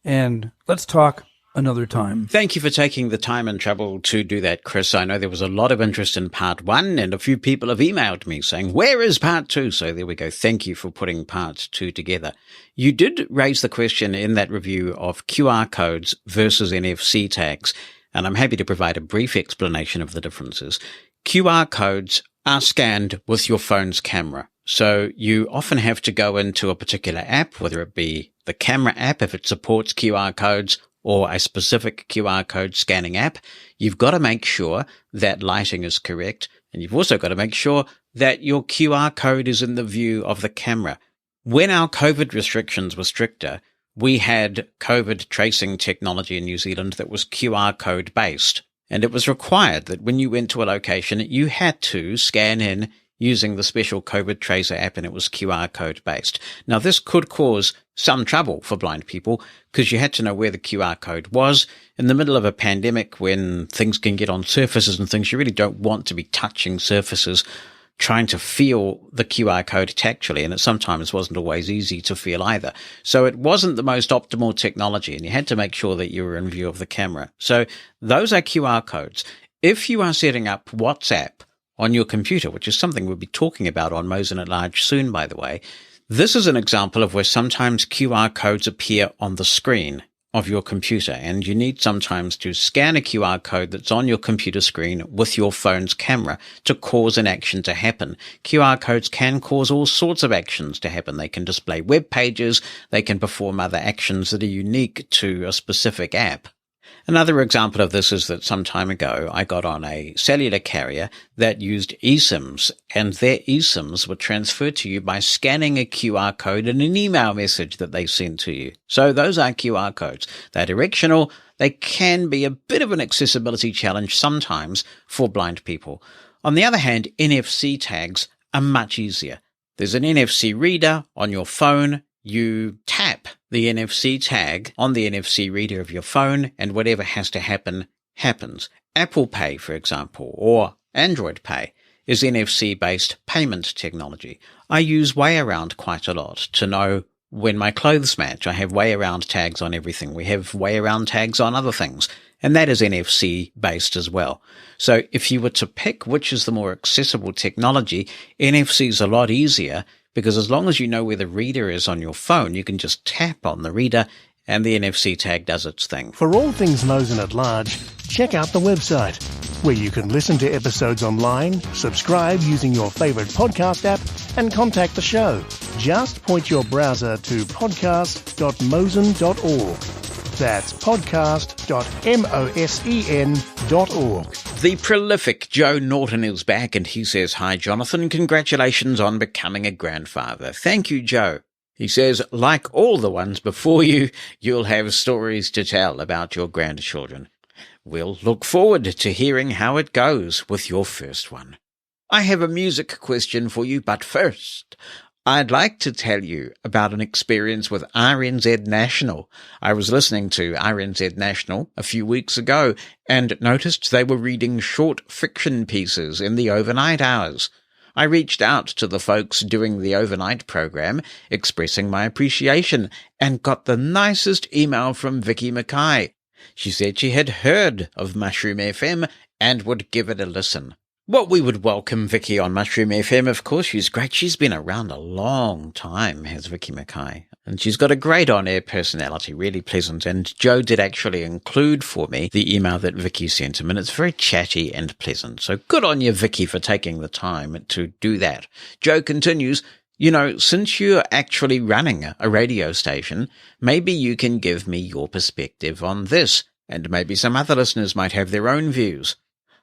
Speaker 8: and let's talk another time.
Speaker 1: Thank you for taking the time and trouble to do that, Chris. I know there was a lot of interest in part 1, and a few people have emailed me saying, where is part 2? So there we go. Thank you for putting part 2 together. You did raise the question in that review of QR codes versus NFC tags, and I'm happy to provide a brief explanation of the differences. QR codes are scanned with your phone's camera. So you often have to go into a particular app, whether it be the camera app if it supports QR codes, or a specific QR code scanning app. You've got to make sure that lighting is correct, and you've also got to make sure that your QR code is in the view of the camera. When our COVID restrictions were stricter, we had COVID tracing technology in New Zealand that was QR code based, and it was required that when you went to a location, you had to scan in using the special COVID Tracer app, and it was QR code based. Now, this could cause some trouble for blind people because you had to know where the QR code was. In the middle of a pandemic, when things can get on surfaces and things, you really don't want to be touching surfaces, trying to feel the QR code tactually, and it sometimes wasn't always easy to feel either. So it wasn't the most optimal technology, and you had to make sure that you were in view of the camera. So those are QR codes. If you are setting up WhatsApp on your computer, which is something we'll be talking about on Mosen at Large soon, by the way, this is an example of where sometimes QR codes appear on the screen of your computer, and you need sometimes to scan a QR code that's on your computer screen with your phone's camera to cause an action to happen. QR codes can cause all sorts of actions to happen. They can display web pages, they can perform other actions that are unique to a specific app. Another example of this is that some time ago I got on a cellular carrier that used eSIMs, and their eSIMs were transferred to you by scanning a QR code in an email message that they sent to you. So those are QR codes. They're directional. They can be a bit of an accessibility challenge sometimes for blind people. On the other hand, NFC tags are much easier. There's an NFC reader on your phone. You tap the NFC tag on the NFC reader of your phone, and whatever has to happen, happens. Apple Pay, for example, or Android Pay is NFC-based payment technology. I use Way Around quite a lot to know when my clothes match. I have Way Around tags on everything. We have Way Around tags on other things, and that is NFC-based as well. So if you were to pick which is the more accessible technology, NFC is a lot easier, because as long as you know where the reader is on your phone, you can just tap on the reader and the NFC tag does its thing.
Speaker 3: For all things Mosen at Large, check out the website, where you can listen to episodes online, subscribe using your favourite podcast app, and contact the show. Just point your browser to podcast.mosen.org. That's podcast.mosen.org.
Speaker 1: The prolific Joe Norton is back, and he says, "Hi, Jonathan. Congratulations on becoming a grandfather." Thank you, Joe. He says, like all the ones before you, you'll have stories to tell about your grandchildren. We'll look forward to hearing how it goes with your first one. I have a music question for you, but first, I'd like to tell you about an experience with RNZ National. I was listening to RNZ National a few weeks ago and noticed they were reading short fiction pieces in the overnight hours. I reached out to the folks doing the overnight program, expressing my appreciation, and got the nicest email from Vicky Mackay. She said she had heard of Mushroom FM and would give it a listen. Well, we would welcome Vicky on Mushroom FM, of course. She's great. She's been around a long time, has Vicky Mackay. And she's got a great on-air personality, really pleasant. And Joe did actually include for me the email that Vicky sent him, and it's very chatty and pleasant. So good on you, Vicky, for taking the time to do that. Joe continues, "You know, since you're actually running a radio station, maybe you can give me your perspective on this, and maybe some other listeners might have their own views.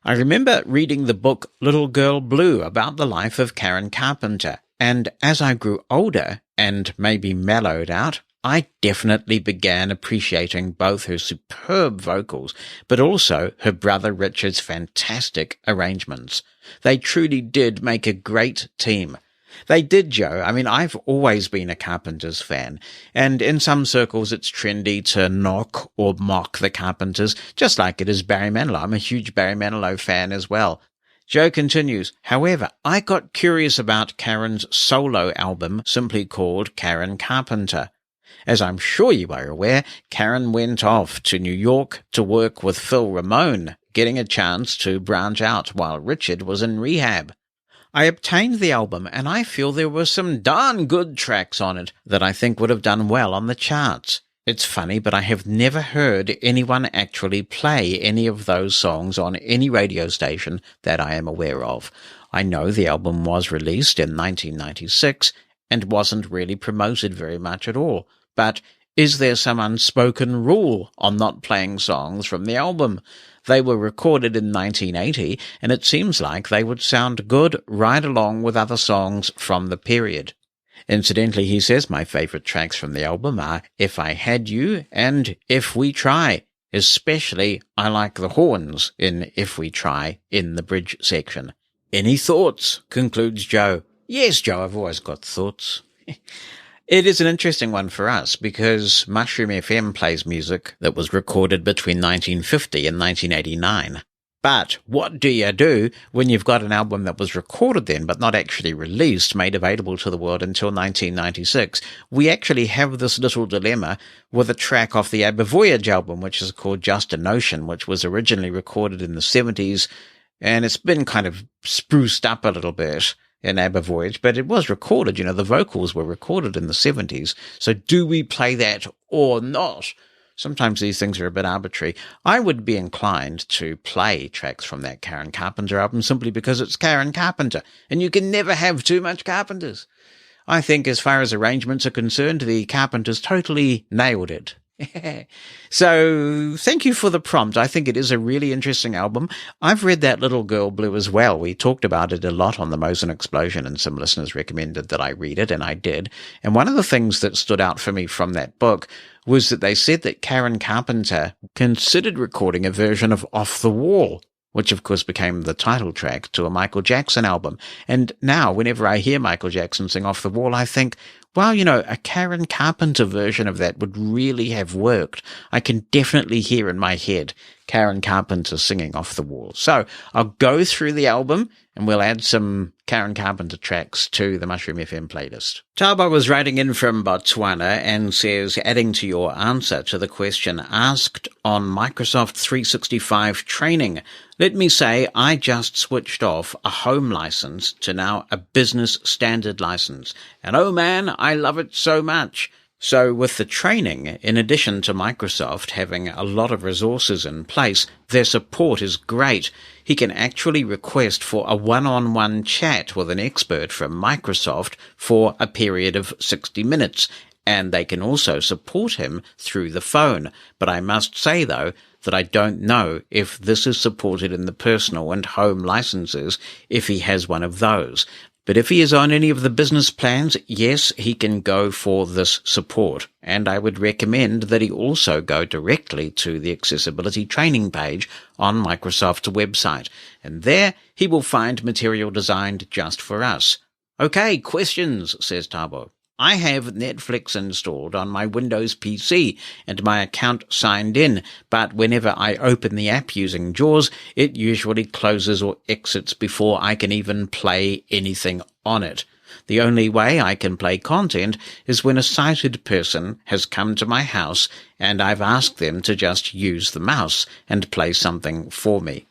Speaker 1: I remember reading the book Little Girl Blue about the life of Karen Carpenter, and as I grew older and maybe mellowed out, I definitely began appreciating both her superb vocals, but also her brother Richard's fantastic arrangements. They truly did make a great team. They did, Joe. I mean, I've always been a Carpenters fan, and in some circles it's trendy to knock or mock the Carpenters, just like it is Barry Manilow. I'm a huge Barry Manilow fan as well." Joe continues, "However, I got curious about Karen's solo album, simply called Karen Carpenter. As I'm sure you are aware, Karen went off to New York to work with Phil Ramone, getting a chance to branch out while Richard was in rehab. I obtained the album, and I feel there were some darn good tracks on it that I think would have done well on the charts. It's funny, but I have never heard anyone actually play any of those songs on any radio station that I am aware of. I know the album was released in 1996 and wasn't really promoted very much at all, but is there some unspoken rule on not playing songs from the album? They were recorded in 1980, and it seems like they would sound good right along with other songs from the period. Incidentally, he says, my favorite tracks from the album are If I Had You and If We Try. Especially, I like the horns in If We Try in the bridge section. Any thoughts? Concludes Joe. Yes, Joe, I've always got thoughts. It is an interesting one for us because Mushroom FM plays music that was recorded between 1950 and 1989. But what do you do when you've got an album that was recorded then but not actually released, made available to the world until 1996? We actually have this little dilemma with a track off the ABBA Voyage album, which is called Just a Notion, which was originally recorded in the 70s, and it's been kind of spruced up a little bit in ABBA Voyage, but it was recorded, you know, the vocals were recorded in the 70s. So do we play that or not? Sometimes these things are a bit arbitrary. I would be inclined to play tracks from that Karen Carpenter album simply because it's Karen Carpenter, and you can never have too much Carpenters. I think as far as arrangements are concerned, the Carpenters totally nailed it. So thank you for the prompt. I think it is a really interesting album. I've read that Little Girl Blue as well. We talked about it a lot on the Mosen Explosion, and some listeners recommended that I read it, and I did. And one of the things that stood out for me from that book was that they said that Karen Carpenter considered recording a version of Off the Wall, which of course became the title track to a Michael Jackson album. And now whenever I hear Michael Jackson sing Off the Wall, I think, well, you know, a Karen Carpenter version of that would really have worked. I can definitely hear in my head Karen Carpenter singing Off the Wall. So I'll go through the album and we'll add some Karen Carpenter tracks to the Mushroom FM playlist. Taba was writing in from Botswana and says, adding to your answer to the question asked on Microsoft 365 training, let me say I just switched off a home license to now a business standard license. And oh man, I love it so much. So with the training, in addition to Microsoft having a lot of resources in place, their support is great. He can actually request for a one-on-one chat with an expert from Microsoft for a period of 60 minutes, and they can also support him through the phone. But I must say, though, that I don't know if this is supported in the personal and home licenses if he has one of those. But if he is on any of the business plans, yes, he can go for this support. And I would recommend that he also go directly to the accessibility training page on Microsoft's website. And there he will find material designed just for us. Okay, questions, says Tabo. I have Netflix installed on my Windows PC and my account signed in, but whenever I open the app using JAWS, it usually closes or exits before I can even play anything on it. The only way I can play content is when a sighted person has come to my house and I've asked them to just use the mouse and play something for me.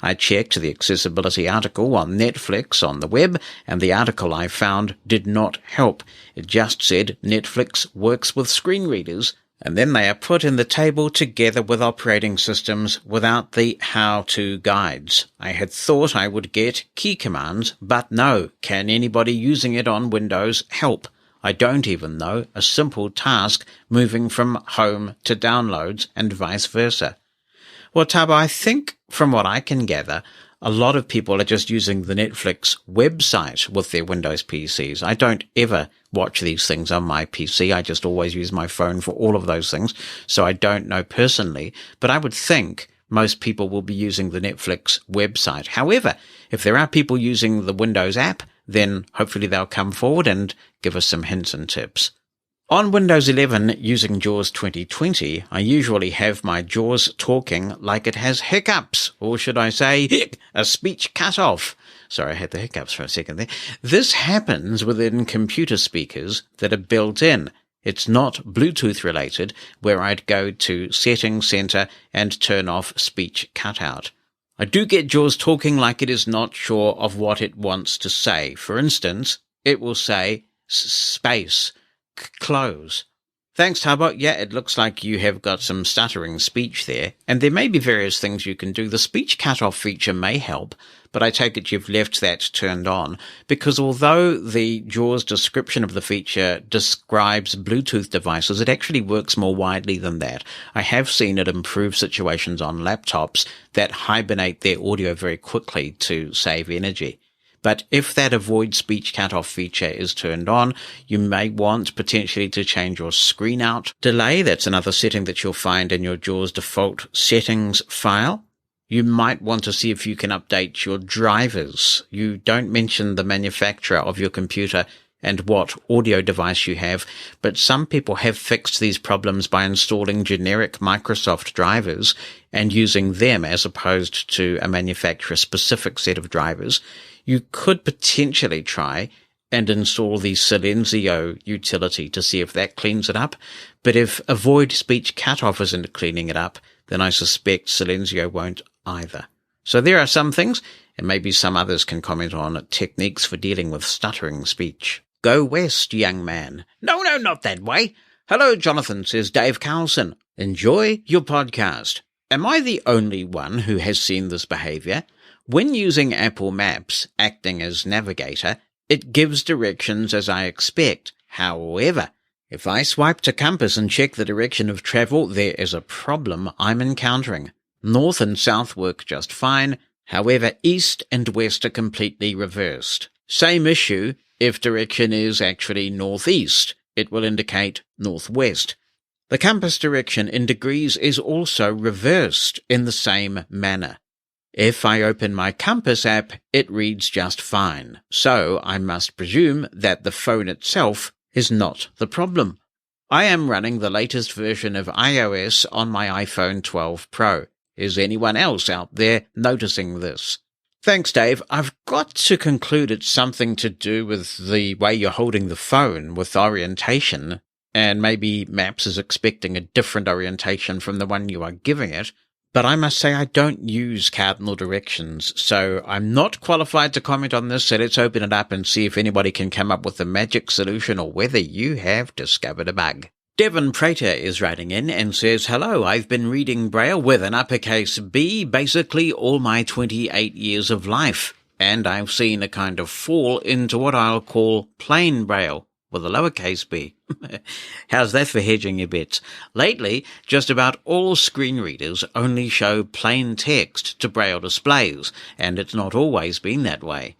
Speaker 1: I checked the accessibility article on Netflix on the web, and the article I found did not help. It just said Netflix works with screen readers, and then they are put in the table together with operating systems without the how-to guides. I had thought I would get key commands, but no. Can anybody using it on Windows help? I don't even know a simple task moving from home to downloads and vice versa. Well, Tabo, I think from what I can gather, a lot of people are just using the Netflix website with their Windows PCs. I don't ever watch these things on my PC. I just always use my phone for all of those things. So I don't know personally, but I would think most people will be using the Netflix website. However, if there are people using the Windows app, then hopefully they'll come forward and give us some hints and tips. On Windows 11, using JAWS 2020, I usually have my JAWS talking like it has hiccups, or should I say, a speech cut-off. Sorry, I had the hiccups for a second there. This happens within computer speakers that are built in. It's not Bluetooth related, where I'd go to Settings Center and turn off Speech Cutout. I do get JAWS talking like it is not sure of what it wants to say. For instance, it will say space. Close. Thanks, Tabo. Yeah, it looks like you have got some stuttering speech there, and there may be various things you can do. The speech cutoff feature may help, but I take it you've left that turned on, because although the JAWS description of the feature describes Bluetooth devices, it actually works more widely than that. I have seen it improve situations on laptops that hibernate their audio very quickly to save energy. But if that avoid speech cutoff feature is turned on, you may want potentially to change your screen out delay. That's another setting that you'll find in your JAWS default settings file. You might want to see if you can update your drivers. You don't mention the manufacturer of your computer and what audio device you have, but some people have fixed these problems by installing generic Microsoft drivers and using them as opposed to a manufacturer-specific set of drivers. You could potentially try and install the Silenzio utility to see if that cleans it up, but if avoid speech cutoff isn't cleaning it up, then I suspect Silenzio won't either. So there are some things, and maybe some others can comment on techniques for dealing with stuttering speech. Go west, young man. No, not that way. Hello, Jonathan, says Dave Carlson. Enjoy your podcast. Am I the only one who has seen this behavior? When using Apple Maps, acting as navigator, it gives directions as I expect. However, if I swipe to compass and check the direction of travel, there is a problem I'm encountering. North and south work just fine. However, east and west are completely reversed. Same issue if direction is actually northeast. It will indicate northwest. The compass direction in degrees is also reversed in the same manner. If I open my compass app, it reads just fine, so I must presume that the phone itself is not the problem. I am running the latest version of iOS on my iPhone 12 Pro. Is anyone else out there noticing this? Thanks, Dave. I've got to conclude it's something to do with the way you're holding the phone with orientation, and maybe Maps is expecting a different orientation from the one you are giving it. But I must say I don't use cardinal directions, so I'm not qualified to comment on this, so let's open it up and see if anybody can come up with a magic solution or whether you have discovered a bug. Devon Prater is writing in and says, "Hello, I've been reading Braille with an uppercase B basically all my 28 years of life, and I've seen a kind of fall into what I'll call plain Braille with a lowercase b. How's that for hedging your bets? Lately, just about all screen readers only show plain text to Braille displays, and it's not always been that way.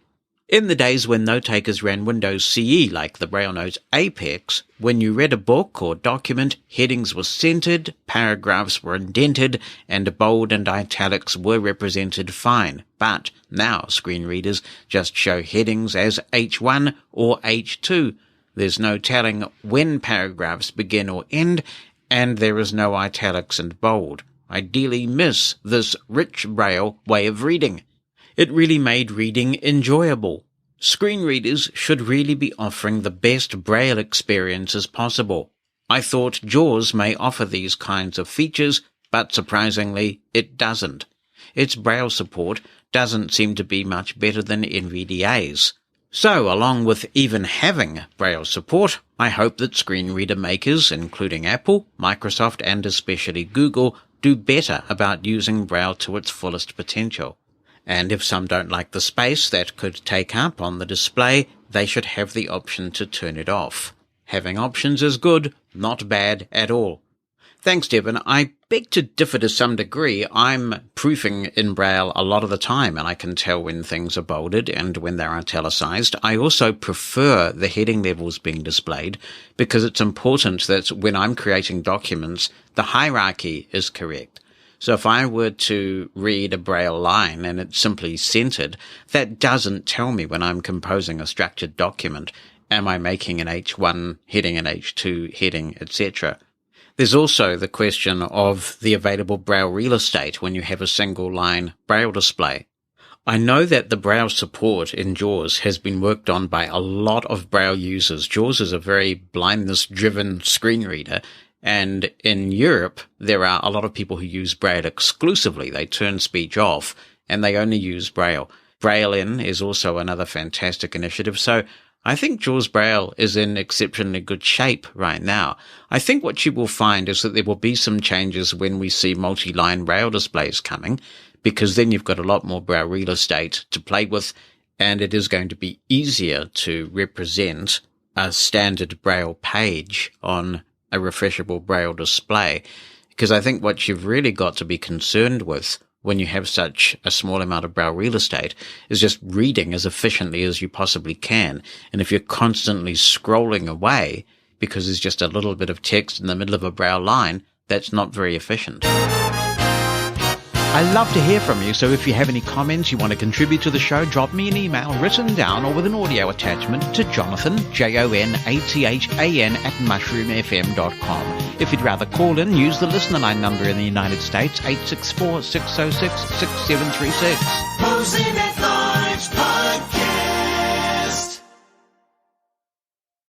Speaker 1: In the days when note-takers ran Windows CE like the Braille Note Apex, when you read a book or document, headings were centered, paragraphs were indented, and bold and italics were represented fine. But now screen readers just show headings as H1 or H2. There's no telling when paragraphs begin or end, and there is no italics and bold. I dearly miss this rich Braille way of reading. It really made reading enjoyable. Screen readers should really be offering the best Braille experiences possible. I thought JAWS may offer these kinds of features, but surprisingly, it doesn't. Its Braille support doesn't seem to be much better than NVDA's. So, along with even having Braille support, I hope that screen reader makers, including Apple, Microsoft, and especially Google, do better about using Braille to its fullest potential. And if some don't like the space that could take up on the display, they should have the option to turn it off. Having options is good, not bad at all. Thanks, Devon. I beg to differ to some degree. I'm proofing in Braille a lot of the time, and I can tell when things are bolded and when they're italicized. I also prefer the heading levels being displayed because it's important that when I'm creating documents, the hierarchy is correct. So if I were to read a Braille line and it's simply centered, that doesn't tell me when I'm composing a structured document, am I making an H1 heading, an H2 heading, etc. There's also the question of the available Braille real estate when you have a single line Braille display. I know that the Braille support in JAWS has been worked on by a lot of Braille users. JAWS is a very blindness-driven screen reader, and in Europe, there are a lot of people who use Braille exclusively. They turn speech off, and they only use Braille. Braille In is also another fantastic initiative, so I think JAWS Braille is in exceptionally good shape right now. I think what you will find is that there will be some changes when we see multi-line Braille displays coming, because then you've got a lot more Braille real estate to play with, and it is going to be easier to represent a standard Braille page on a refreshable Braille display, because I think what you've really got to be concerned with when you have such a small amount of Braille real estate is just reading as efficiently as you possibly can. And if you're constantly scrolling away because there's just a little bit of text in the middle of a Braille line, that's not very efficient. I love to hear from you, so if you have any comments you want to contribute to the show, drop me an email written down or with an audio attachment to Jonathan, JONATHAN @mushroomfm.com. If you'd rather call in, use the listener line number in the United States, 864-606-6736.